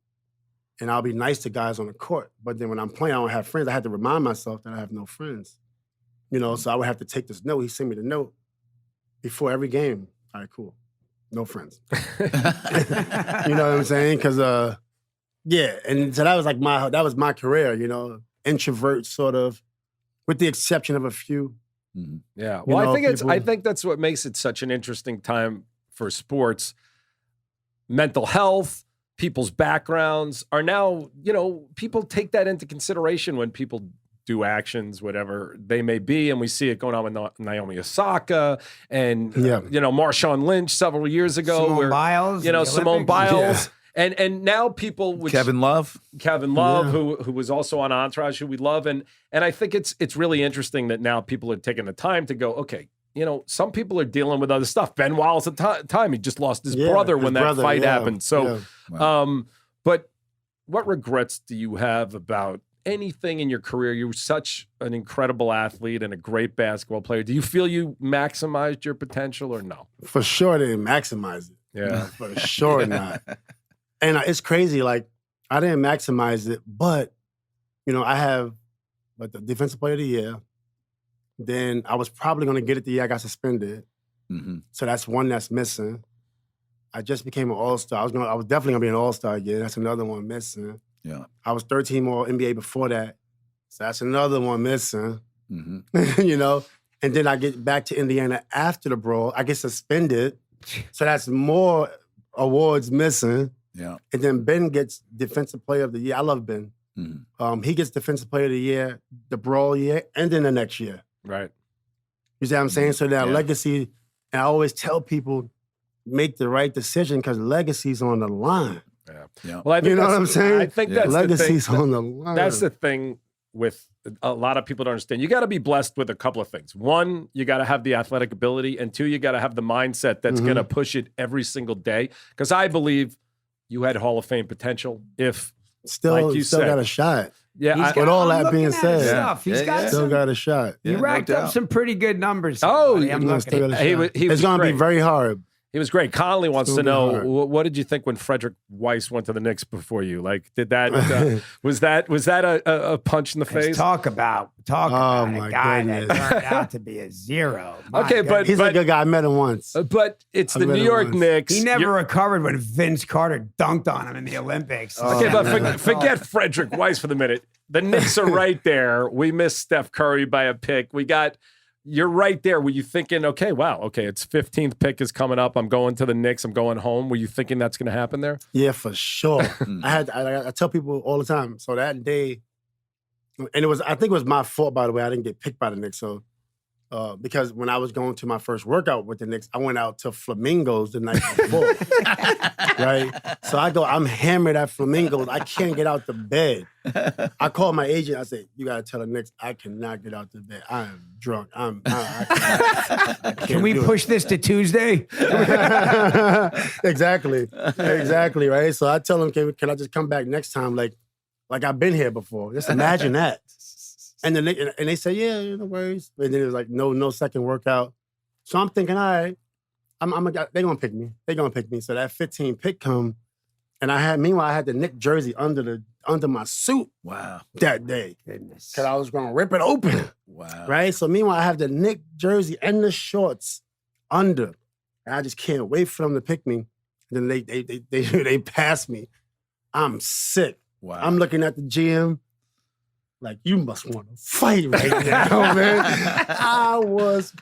and I'll be nice to guys on the court. But then when I'm playing, I don't have friends. I had to remind myself that I have no friends. So I would have to take this note. He sent me the note before every game. All right, cool. No friends. You know what I'm saying? Because, and so that was my career, introvert sort of, with the exception of a few. Mm-hmm. Yeah. Well, I think that's what makes it such an interesting time for sports. Mental health, people's backgrounds are now, people take that into consideration when people do actions, whatever they may be. And we see it going on with Naomi Osaka and, Marshawn Lynch several years ago. Simone Biles. Yeah. And now people... Kevin Love, who was also on Entourage, who we love. And I think it's really interesting that now people are taking the time to go, okay, some people are dealing with other stuff. Ben Wallace at the time, he just lost his brother when that fight happened. So, but what regrets do you have about anything in your career? You were such an incredible athlete and a great basketball player. Do you feel you maximized your potential or no? For sure, I didn't maximize it. Yeah. For sure not. And it's crazy, like, I didn't maximize it, but, I have the defensive player of the year. Then I was probably going to get it the year I got suspended. Mm-hmm. So that's one that's missing. I just became an all-star. I was definitely going to be an all-star again. That's another one missing. Yeah. I was 13 All NBA before that. So that's another one missing. Mm-hmm. And then I get back to Indiana after the brawl. I get suspended. So that's more awards missing. Yeah. And then Ben gets Defensive Player of the Year. I love Ben. Mm-hmm. He gets Defensive Player of the Year, the brawl year, and then the next year. Right. You see what I'm saying? So that legacy, and I always tell people, make the right decision because legacy's on the line. Yeah. Well, I think what I'm saying? I think that's legacy's the thing. on the line. That's the thing with a lot of people don't understand. You got to be blessed with a couple of things. One, you got to have the athletic ability, and two, you got to have the mindset that's going to push it every single day. Because I believe you had Hall of Fame potential. If still got a shot. Yeah, with all that being said, he's still got a shot. He racked up some pretty good numbers. Oh, I'm looking at it's going to be very hard. He was great. Connolly wants to know, what did you think when Frederick Weiss went to the Knicks before you? Like, did that was that a punch in the face? Talk about a guy that turned out to be a zero. But he's a good guy. I met him once. But it's the New York Knicks. He never recovered when Vince Carter dunked on him in the Olympics. Okay, but forget Frederick Weiss for the minute. The Knicks are right there. We missed Steph Curry by a pick. You're right there. Were you thinking, okay, it's 15th pick is coming up. I'm going to the Knicks. I'm going home. Were you thinking that's going to happen there? Yeah, for sure. I tell people all the time. So that day, and I think it was my fault, by the way. I didn't get picked by the Knicks. So because when I was going to my first workout with the Knicks, I went out to Flamingos the night before. Right? So I'm hammered at Flamingos. I can't get out the bed. I called my agent. I said, you got to tell the Knicks, I cannot get out the bed. I am drunk. I Can we push this to Tuesday? Exactly, right? So I tell them, can I just come back next time like I've been here before? Just imagine that. And then they say, yeah, no worries. And then it was like, no second workout. So I'm thinking, all right, they're gonna pick me. So that 15 pick come, And meanwhile, I had the Knicks jersey under my suit. Wow. That day. Goodness. Because I was going to rip it open. Wow. Right? So meanwhile, I have the Knicks jersey and the shorts under. And I just can't wait for them to pick me. Then they pass me. I'm sick. Wow. I'm looking at the GM like, you must want to fight right now, man. I was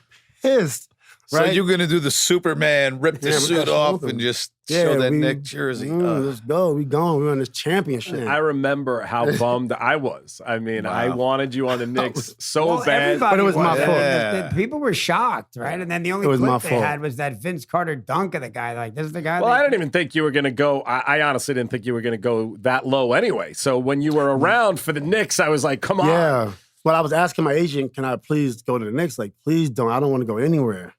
pissed. So Right? you're going to do the Superman, rip the Yeah, we suit gotta show off them. and just show that Knicks jersey. Let's go. We gone. We're on this championship. I remember how bummed I was. I mean, I wanted you on the Knicks so bad. Everybody But it was my fault. The people were shocked, right? And then the only It was my clip they fault. had was that Vince Carter dunk of the guy. Like, this is the guy. Well, I didn't even think you were going to go. I honestly didn't think you were going to go that low anyway. So when you were around for the Knicks, I was like, come on. Yeah. Well, I was asking my agent, can I please go to the Knicks? Like, please don't. I don't want to go anywhere.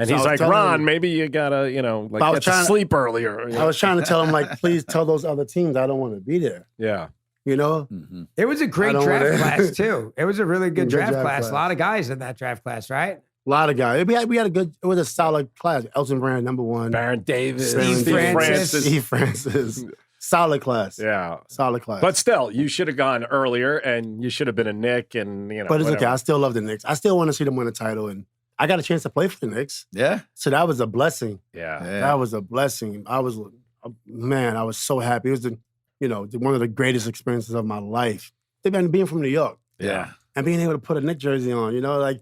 And So he's I was like, telling Ron, him- maybe you got to, like, I was get to trying to- sleep earlier. I was trying to tell him, like, please tell those other teams I don't want to be there. Yeah. You know? Mm-hmm. It was a great I don't draft wanna- class, too. It was a really good Good draft draft class. class. A lot of guys in that draft class, right? A lot of guys. We had a good, it was a solid class. Elton Brand, number one. Baron Davis, Steve Francis. Steve Francis. Solid class. Yeah. Solid class. But still, you should have gone earlier and you should have been a Knick and, But it's okay. whatever. I still love the Knicks. I still want to see them win a title. And I got a chance to play for the Knicks. Yeah. So that was a blessing. Yeah. That was a blessing. I was so happy. It was one of the greatest experiences of my life. Being from New York Yeah. and being able to put a Knicks jersey on, like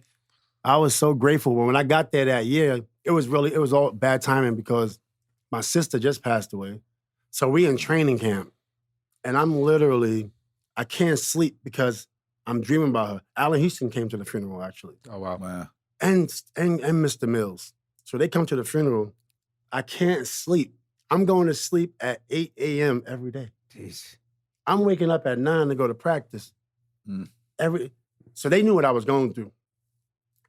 I was so grateful. When I got there that year, it was all bad timing because my sister just passed away. So we in training camp and I can't sleep because I'm dreaming about her. Allen Houston came to the funeral actually. Oh, wow. Wow. And Mr. Mills. So they come to the funeral. I can't sleep. I'm going to sleep at 8 a.m. every day. Jeez. I'm waking up at 9 to go to practice. Mm. So they knew what I was going through.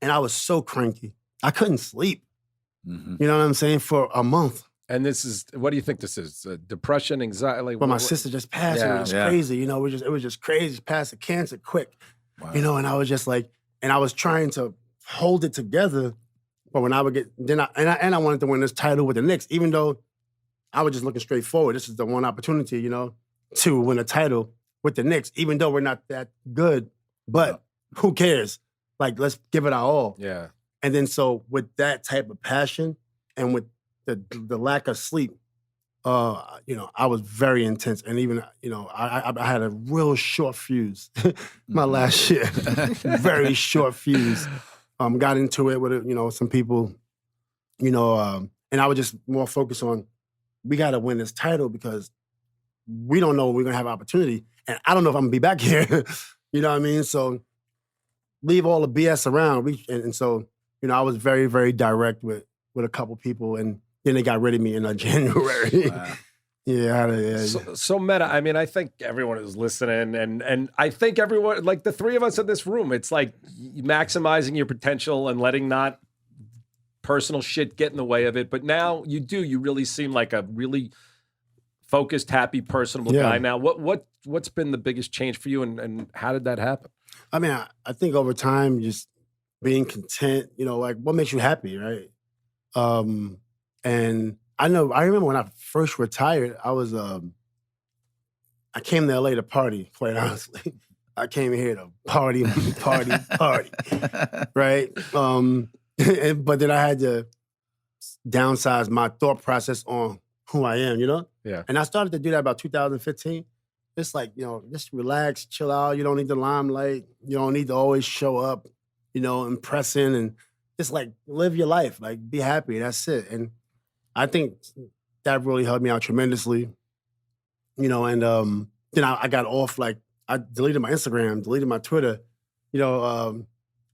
And I was so cranky. I couldn't sleep. Mm-hmm. You know what I'm saying? For a month. And what do you think this is? Depression, anxiety? Like, But my sister just passed. Yeah. It was Yeah. crazy. It was just crazy. She passed of cancer quick. Wow. And I was just like, and I was trying to hold it together. But when I would get, I wanted to win this title with the Knicks, even though I was just looking straight forward. This is the one opportunity, to win a title with the Knicks, even though we're not that good. But who cares? Like, let's give it our all. Yeah. And then so with that type of passion and with the lack of sleep, I was very intense. And even, I had a real short fuse my last year. Very short fuse. Got into it with, some people, and I was just more focused on, we got to win this title because we don't know when we're going to have opportunity. And I don't know if I'm going to be back here. You know what I mean? So leave all the BS around. And so, I was very, very direct with a couple people. And then they got rid of me in January. Wow. Yeah. So Metta, I mean, I think everyone is listening, and I think everyone, like the three of us in this room, it's like maximizing your potential and letting not personal shit get in the way of it. But now you really seem like a really focused, happy, personable guy. Now, what's been the biggest change for you, and how did that happen? I mean, I think over time, just being content, like what makes you happy, right? And I remember when I first retired, I came to LA to party, quite honestly. I came here to party, right? But then I had to downsize my thought process on who I am, Yeah. And I started to do that about 2015. It's like, just relax, chill out. You don't need the limelight. You don't need to always show up, impressing, and just like live your life, like be happy. That's it. And I think that really helped me out tremendously, and then I got off, like I deleted my Instagram, deleted my Twitter,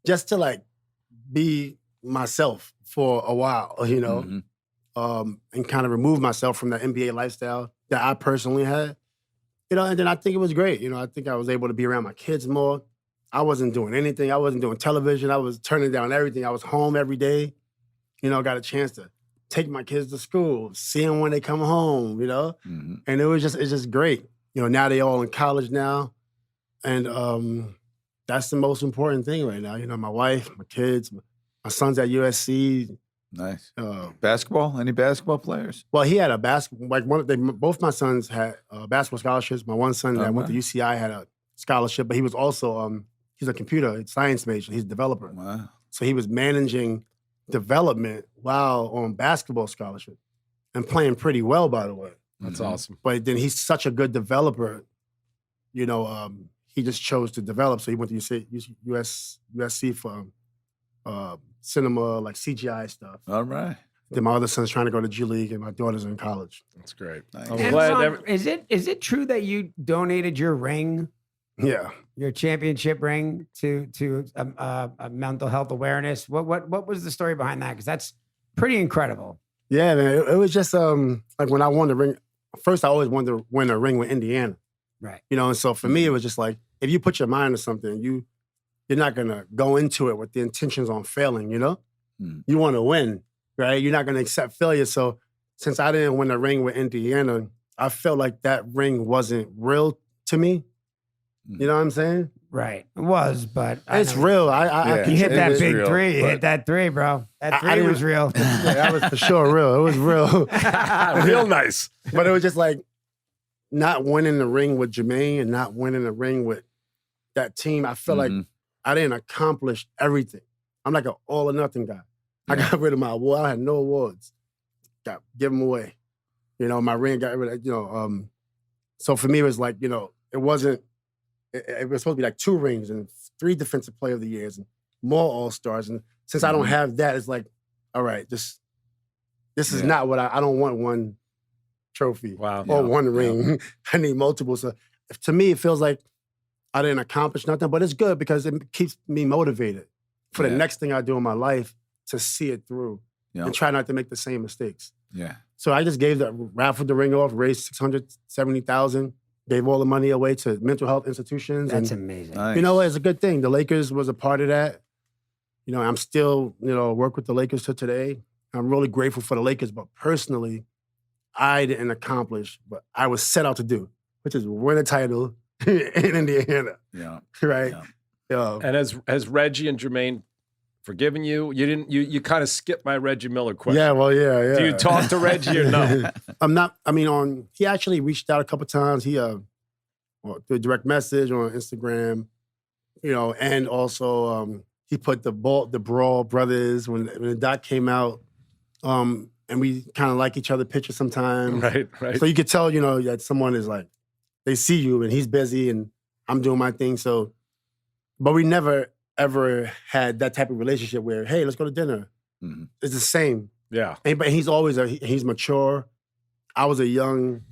just to like be myself for a while, Mm-hmm. And kind of remove myself from that NBA lifestyle that I personally had, and then I think it was great. I think I was able to be around my kids more. I wasn't doing anything. I wasn't doing television. I was turning down everything. I was home every day, got a chance to take my kids to school, see them when they come home, Mm-hmm. and it's just great. Now they all in college now, and that's the most important thing right now. My wife, my kids, my son's at USC, Nice. Basketball? Any basketball players? Well, he had a basketball. Like both my sons had basketball scholarships. My one son that went to UCI had a scholarship, but he was also he's a computer science major. He's a developer. Wow. So he was managing development while on basketball scholarship and playing pretty well, by the way. That's awesome. But then he's such a good developer, you know. He just chose to develop. So he went to USC for cinema, like CGI stuff. All right. Then my other son's trying to go to G League, and my daughter's in college. That's great. Nice. I'm And glad. is it true that you donated your ring, Yeah. your championship ring, to a mental health awareness? What was the story behind that? Because that's pretty incredible. Yeah, man. It was just like when I won the ring. First, I always wanted to win a ring with Indiana. Right. You know, and so for me, it was just like, if you put your mind to something, you're not gonna go into it with the intentions on failing, you know? You want to win, right? You're not gonna accept failure. So since I didn't win a ring with Indiana, I felt like that ring wasn't real to me. You know what I'm saying? Right. It was, but It's real. you hit that big real, three. You but- hit that three, bro. That I three was real. Yeah, that was for sure real. It was real. Real nice. But it was just like not winning the ring with Jermaine and not winning the ring with that team. I feel like I didn't accomplish everything. I'm like an all or nothing guy. I got rid of my award. I had no awards. Give them away. You know, my ring got rid of, you know. So for me, it was like, you know, it wasn't, it was supposed to be like 2 rings and 3 defensive player of the years and more all-stars. And since I don't have that, it's like, all right, this is not what I don't want one trophy or one ring. I need multiple. So to me, it feels like I didn't accomplish nothing, but it's good because it keeps me motivated for the next thing I do in my life to see it through and try not to make the same mistakes. Yeah. So I just raffled the ring off, raised $670,000, gave all the money away to mental health institutions. That's and amazing. Nice. you know what? It's a good thing. The Lakers was a part of that. You know, I'm still, you know, work with the Lakers to today. I'm really grateful for the Lakers, but personally, I didn't accomplish what I was set out to do, which is win a title in Indiana. Yeah. Right? Yeah. And has Reggie and Jermaine forgiven you? You kind of skipped my Reggie Miller question. Yeah, well, yeah. Do you talk to Reggie or no? He actually reached out a couple times. He through a direct message on Instagram, you know, and also he put the Brawl brothers when the doc came out, and we kind of like each other pictures sometimes. Right. So you could tell, you know, that someone is like, they see you and he's busy and I'm doing my thing. So, but we never ever had that type of relationship where, hey, let's go to dinner. Mhm. It's the same. Yeah. But he's always he's mature. I was a young,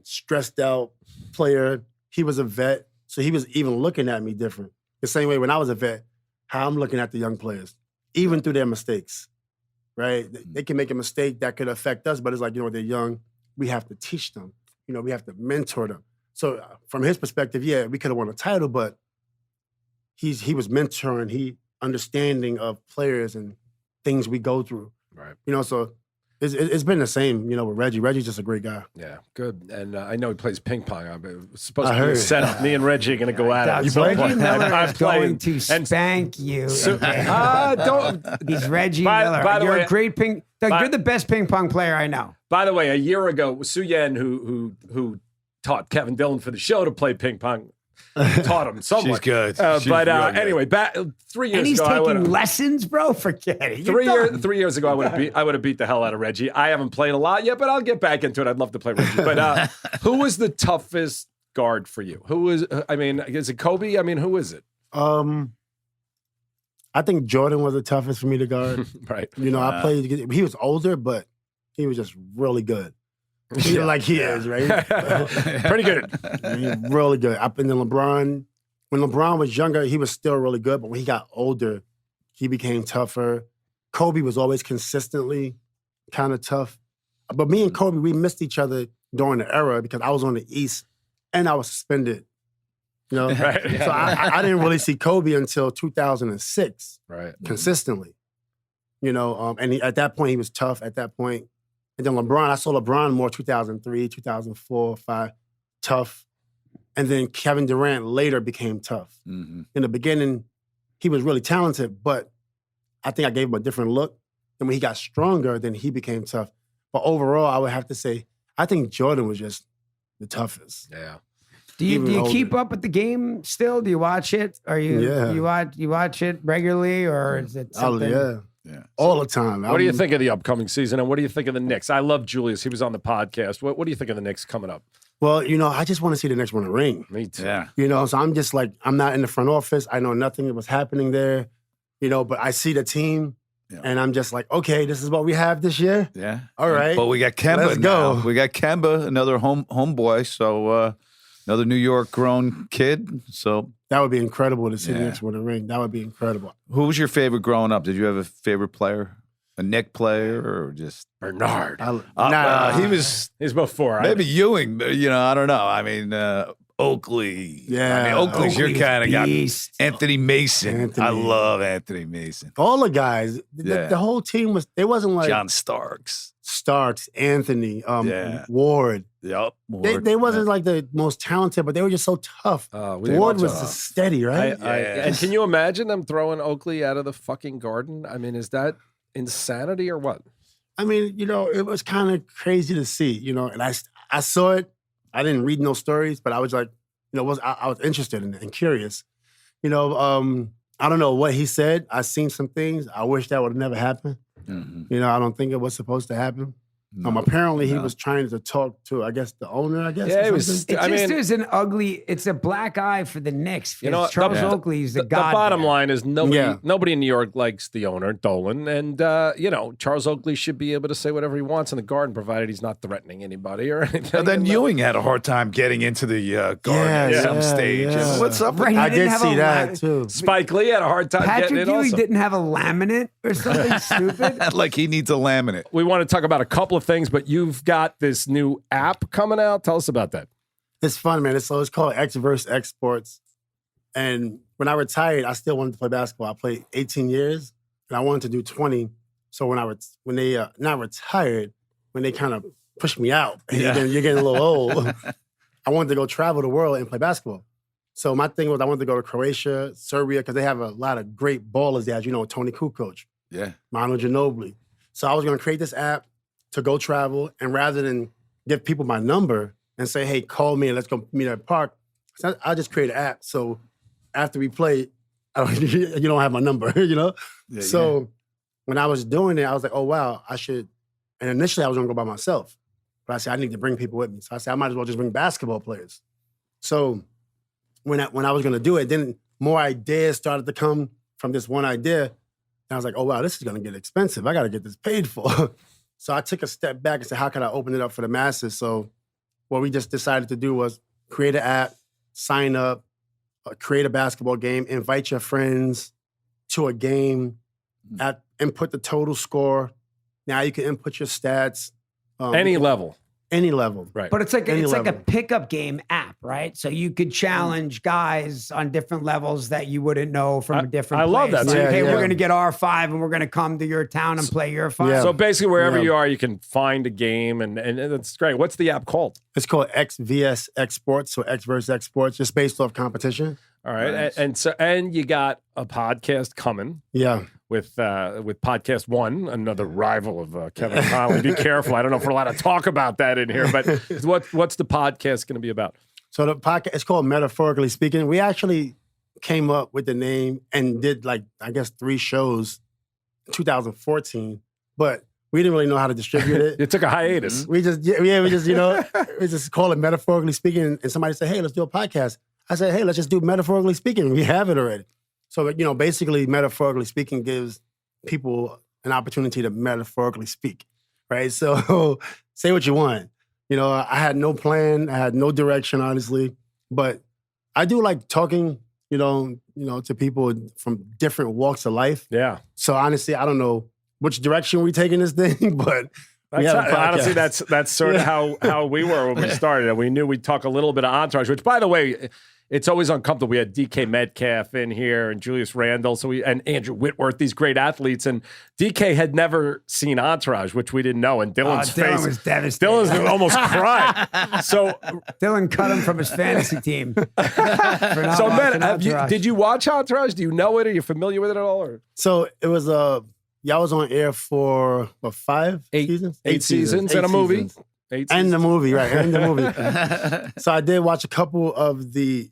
stressed out player. He was a vet, so he was even looking at me different. The same way when I was a vet, how I'm looking at the young players, even through their mistakes, right? They can make a mistake that could affect us, but it's like, you know, they're young. We have to teach them. You know, we have to mentor them. So from his perspective, yeah, we could have won a title, but he was mentoring, he understanding of players and things we go through. Right. You know, so it's been the same, you know, with Reggie. Reggie's just a great guy. Yeah, good. And I know he plays ping pong. It's supposed I to be a heard. setup. Me and Reggie are going to go at it. Doug, at some Reggie point. Miller I'm is going playing. to And spank you. don't. He's Reggie By Miller. the You're way- a great Doug, you're the best ping pong player I know. By the way, a year ago, Su Yen, who taught Kevin Dillon for the show to play ping pong, taught him somewhat. She's good. She's But real good. anyway, 3 years And he's ago, I would taking have. lessons, bro. Forget it. You're done. 3 years ago, I would have beat the hell out of Reggie. I haven't played a lot yet, but I'll get back into it. I'd love to play Reggie. But who was the toughest guard for you? Who was? I mean, is it Kobe? I mean, who is it? I think Jordan was the toughest for me to guard. Right. You know, I played. He was older, but he was just really good. Like he is, right? Pretty good. He's really good. Up in the LeBron. When LeBron was younger, he was still really good, but when he got older, he became tougher. Kobe was always consistently kind of tough. But me and Kobe, we missed each other during the era because I was on the East and I was suspended. You know? Right. So I didn't really see Kobe until 2006 Right. consistently. You know, and at that point, he was tough at that point. And then LeBron, I saw LeBron more 2003, 2004, 5, tough. And then Kevin Durant later became tough. Mm-hmm. In the beginning, he was really talented, but I think I gave him a different look. Then when he got stronger, then he became tough. But overall, I would have to say, I think Jordan was just the toughest. Yeah. Do you keep up with the game still? Do you watch it? Are you you watch it regularly, or is it something? Yeah. All the time. What do you think of the upcoming season, and what do you think of the Knicks? I love Julius. He was on the podcast. What do you think of the Knicks coming up? Well, I just want to see the Knicks win a ring. Me too. Yeah. So I'm just like, I'm not in the front office. I know nothing that was happening there, but I see the team. Yeah. And I'm just like, okay, this is what we have this year. Yeah. All right. But we got Kemba Let's go. now. We got Kemba, another homeboy. So another New York grown kid. So that would be incredible to see the Knicks win a ring. That would be incredible. Who was your favorite growing up? Did you have a favorite player? A Knick player or just Bernard? He's before. Maybe Ewing. I don't know. I mean, Oakley. Yeah. I mean, Oakley's your kind of guy. Beast. Anthony Mason. I love Anthony Mason. All the guys. The whole team it wasn't like John Starks, Anthony, Ward. Yep. They wasn't like the most talented, but they were just so tough. Ward was just steady, right? And can you imagine them throwing Oakley out of the fucking Garden? I mean, is that insanity or what? I mean, it was kind of crazy to see, and I saw it. I didn't read no stories, but I was like, I was interested in it and curious. I don't know what he said. I seen some things. I wish that would have never happened. Mm-hmm. I don't think it was supposed to happen. Apparently he was trying to talk to, I guess, the owner, I guess. Yeah, it was. It's an ugly, it's a black eye for the Knicks. Charles Oakley is the god. The bottom line is nobody in New York likes the owner, Dolan. And, Charles Oakley should be able to say whatever he wants in the Garden, provided he's not threatening anybody or anything. And then Ewing had a hard time getting into the Garden at some stage. Yeah. What's up? Right, I did see that, too. Spike Lee had a hard time getting in Patrick also. Ewing didn't have a laminate or something stupid. Like he needs a laminate. We want to talk about a couple of things, but you've got this new app coming out. Tell us about that. It's fun, man. It's called X vs. X Sports. And when I retired, I still wanted to play basketball. I played 18 years, and I wanted to do 20. So when they not retired, when they kind of pushed me out, and you're getting a little old, I wanted to go travel the world and play basketball. So my thing was I wanted to go to Croatia, Serbia, because they have a lot of great ballers there, as Tony Kukoc, Manu Ginobili. So I was going to create this app to go travel, and rather than give people my number and say, hey, call me and let's go meet at a park, so I just create an app. So after we play, you don't have my number, So when I was doing it, I was like, oh, wow, I should. And initially I was going to go by myself. But I said, I need to bring people with me. So I said, I might as well just bring basketball players. So when I was going to do it, then more ideas started to come from this one idea. And I was like, oh, wow, this is going to get expensive. I got to get this paid for. So I took a step back and said, how can I open it up for the masses? So what we just decided to do was create an app, sign up, create a basketball game, invite your friends to a game, input the total score. Now you can input your stats. Any level. Any level. Right. But it's like a pickup game app, right? So you could challenge guys on different levels that you wouldn't know from a different place. I love that. Like, Yeah, hey, we're going to get R5 and we're going to come to your town and play your 5. Yeah. So basically, wherever you are, you can find a game, and that's great. What's the app called? It's called X vs. X Sports, so X versus X Sports, just based off competition. All right, Nice. and you got a podcast coming. Yeah. With Podcast One, another rival of Kevin Connolly. Be careful. I don't know if we're allowed to talk about that in here, but what's the podcast going to be about? So the podcast, it's called Metaphorically Speaking. We actually came up with the name and did 3 shows in 2014, but we didn't really know how to distribute it. You took a hiatus. We just we just call it Metaphorically Speaking, and somebody said, hey, let's do a podcast. I said, hey, let's just do Metaphorically Speaking. We have it already. So, basically, Metaphorically Speaking gives people an opportunity to metaphorically speak, right? So say what you want. I had no plan. I had no direction, honestly. But I do like talking, to people from different walks of life. Yeah. So honestly, I don't know which direction we're taking this thing, but honestly, that's sort of how we were when we started. And we knew we'd talk a little bit of Entourage, which, by the way, it's always uncomfortable. We had DK Metcalf in here and Julius Randle, and Andrew Whitworth, these great athletes. And DK had never seen Entourage, which we didn't know. And Dillon's Dillon face was devastated. Dillon's almost cried. So Dillon cut him from his fantasy team. Matt, did you watch Entourage? Do you know it? Are you familiar with it at all? Or? So it was y'all was on air for what, 8 seasons? 8 seasons and a movie. Seasons. 8 And seasons. the movie, right? And the movie. So I did watch a couple of the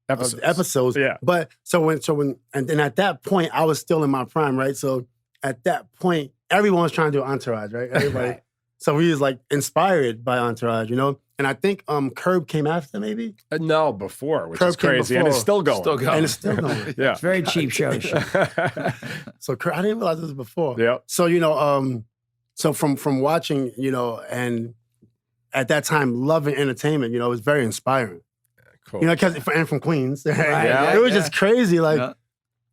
episodes. Yeah. But and then at that point, I was still in my prime, right? So at that point, everyone was trying to do Entourage, right? Everybody. Right. So we was like inspired by Entourage, you know? And I think Curb came after, maybe? No, before, which Curb is came crazy. And it's before. still going. Still going. And it's still going. Yeah. It's very cheap show. So I didn't realize this was before. Yeah. So, you know, so from watching, you know, and at that time, loving entertainment, you know, it was very inspiring. Cool. You know, and from Queens. Yeah. It was just crazy. Like, Yeah.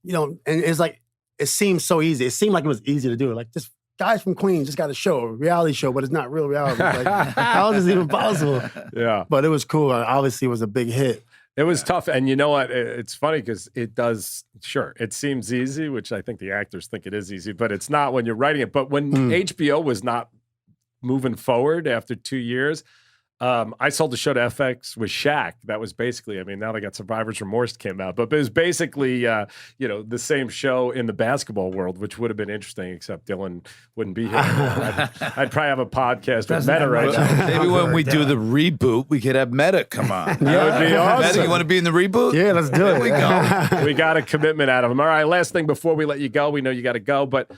you know, and it's like, it seemed so easy. It seemed like it was easy to do. Like, just guys from Queens just got a reality show, but it's not real reality. Like, how is this even possible? Yeah. But it was cool. Obviously, it was a big hit. It was tough. And you know what? It's funny because it does, sure, it seems easy, which I think the actors think it is easy, but it's not when you're writing it. But when HBO was not moving forward after 2 years, I sold the show to FX with Shaq. That was basically, I mean, now they got Survivor's Remorse came out, but it was basically, you know, the same show in the basketball world, which would have been interesting, except Dillon wouldn't be here. I'd probably have a podcast with Metta right now. Maybe when we do the reboot, we could have Metta come on. That would be awesome. Metta, you want to be in the reboot? Yeah, let's do it. There we go. We got a commitment out of him. All right, last thing before we let you go, we know you got to go, but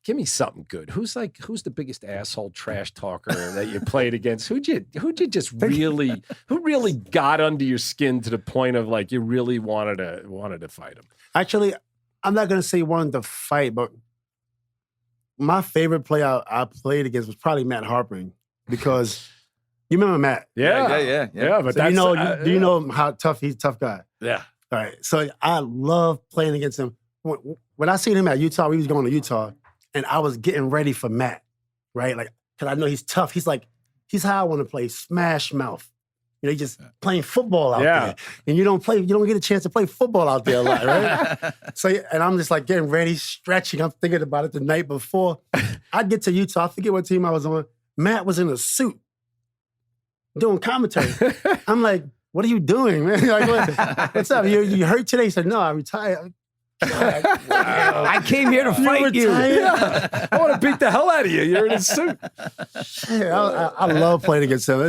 give me something good. Who's the biggest asshole trash talker that you played against? Who really got under your skin to the point of like you really wanted to fight him? Actually, I'm not going to say wanted to fight, but my favorite player I played against was probably Matt Harpering, because you remember Matt. Yeah. But So that's, do you know how tough he's a tough guy? Yeah. All right. So I love playing against him. When I seen him at Utah, we was going to Utah, and I was getting ready for Matt, right? Like, because I know he's tough. He's how I want to play, smash mouth. You know, he's just playing football out there. And you don't get a chance to play football out there a lot, right? And I'm just like getting ready, stretching. I'm thinking about it the night before. I'd get to Utah, I forget what team I was on. Matt was in a suit doing commentary. I'm like, what are you doing, man? Like, what's up? You hurt today? He said, no, I retired. I came here to fight you. Yeah. I want to beat the hell out of you. You're in a suit. I love playing against him.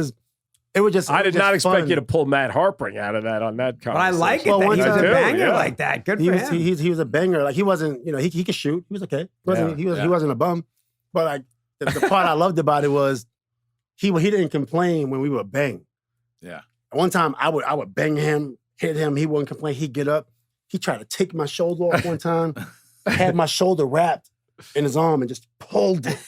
I did not expect you to pull Matt Harpering out of that on that conversation. But I like it Well, that one he was a time- banger Yeah. like that. Good He for was, him. he was a banger. Like, he wasn't, you know, he could shoot. He was okay. He wasn't a bum. But like the part I loved about it was he didn't complain when we would bang. Yeah. One time I would bang him, hit him. He wouldn't complain. He'd get up. He tried to take my shoulder off one time. Had my shoulder wrapped in his arm and just pulled it.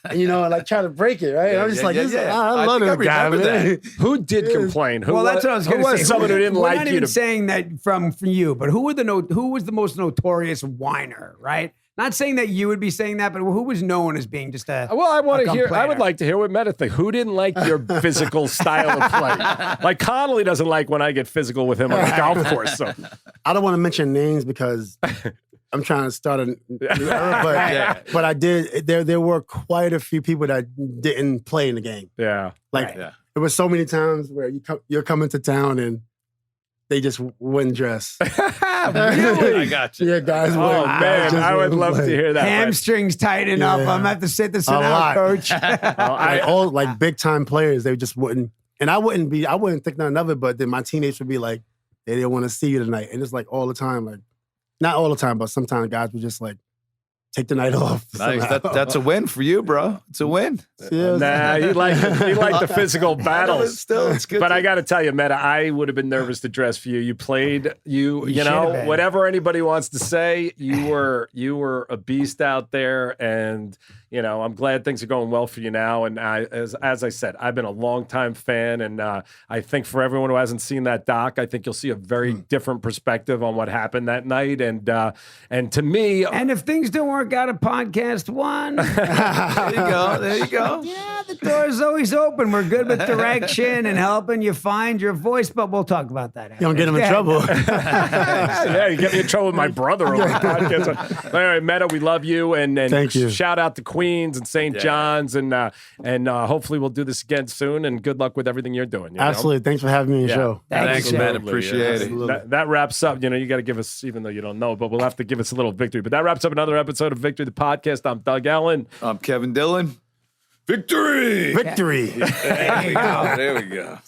And, you know, like, try to break it, right? And I'm just I love this guy, man. Who did complain? Well, that's what I was going to say. Someone who didn't We're like not you even to. saying that from you, but who was the most notorious whiner, right? Not saying that you would be saying that, but who was known as being just a Well, I want to hear. I complainer? would like to hear what Metta thinks. Who didn't like your physical style of play? Like Connolly doesn't like when I get physical with him on the golf course. So I don't want to mention names because I'm trying to start a new era, but I did. There were quite a few people that didn't play in the game. yeah, Like, there were so many times where you're coming to town and they just wouldn't dress. really? I got you. Yeah, guys. Oh wouldn't- man, just I would wouldn't love play. to hear that. hamstrings tighten up. I'm gonna have to sit this one A out, lot. coach. Like big time players, they just wouldn't. And I wouldn't think nothing of it, but then my teammates would be like, they didn't want to see you tonight. And it's like all the time, like, not all the time, but sometimes guys would just like take the night off. Nice. somehow. That's a win for you, bro. It's a win. Yeah. Nah, he liked the physical battles. Still, it's good. But I got to tell you, Metta, I would have been nervous to dress for you. You played, you should have know, been. whatever anybody wants to say, you were a beast out there, and you know, I'm glad things are going well for you now. And as I said, I've been a longtime fan, and I think for everyone who hasn't seen that doc, I think you'll see a very different perspective on what happened that night. And to me, And if things don't work out at podcast one, There you go. There you go. yeah, The door is always open. We're good with direction and helping you find your voice, but we'll talk about that. You don't get him in trouble. Yeah, you get me in trouble with my brother on the podcast. All right, Metta, we love you, and Thank you. Shout out to Queens and St. John's, and hopefully we'll do this again soon. And good luck with everything you're doing. You know? Absolutely. Thanks for having me on the show. Thanks, you. man. Appreciate it. That wraps up. You know, you got to give us, even though you don't know, but we'll have to give us a little victory. But that wraps up another episode of Victory the Podcast. I'm Doug Ellin. I'm Kevin Dillon. Victory! Victory. There we go.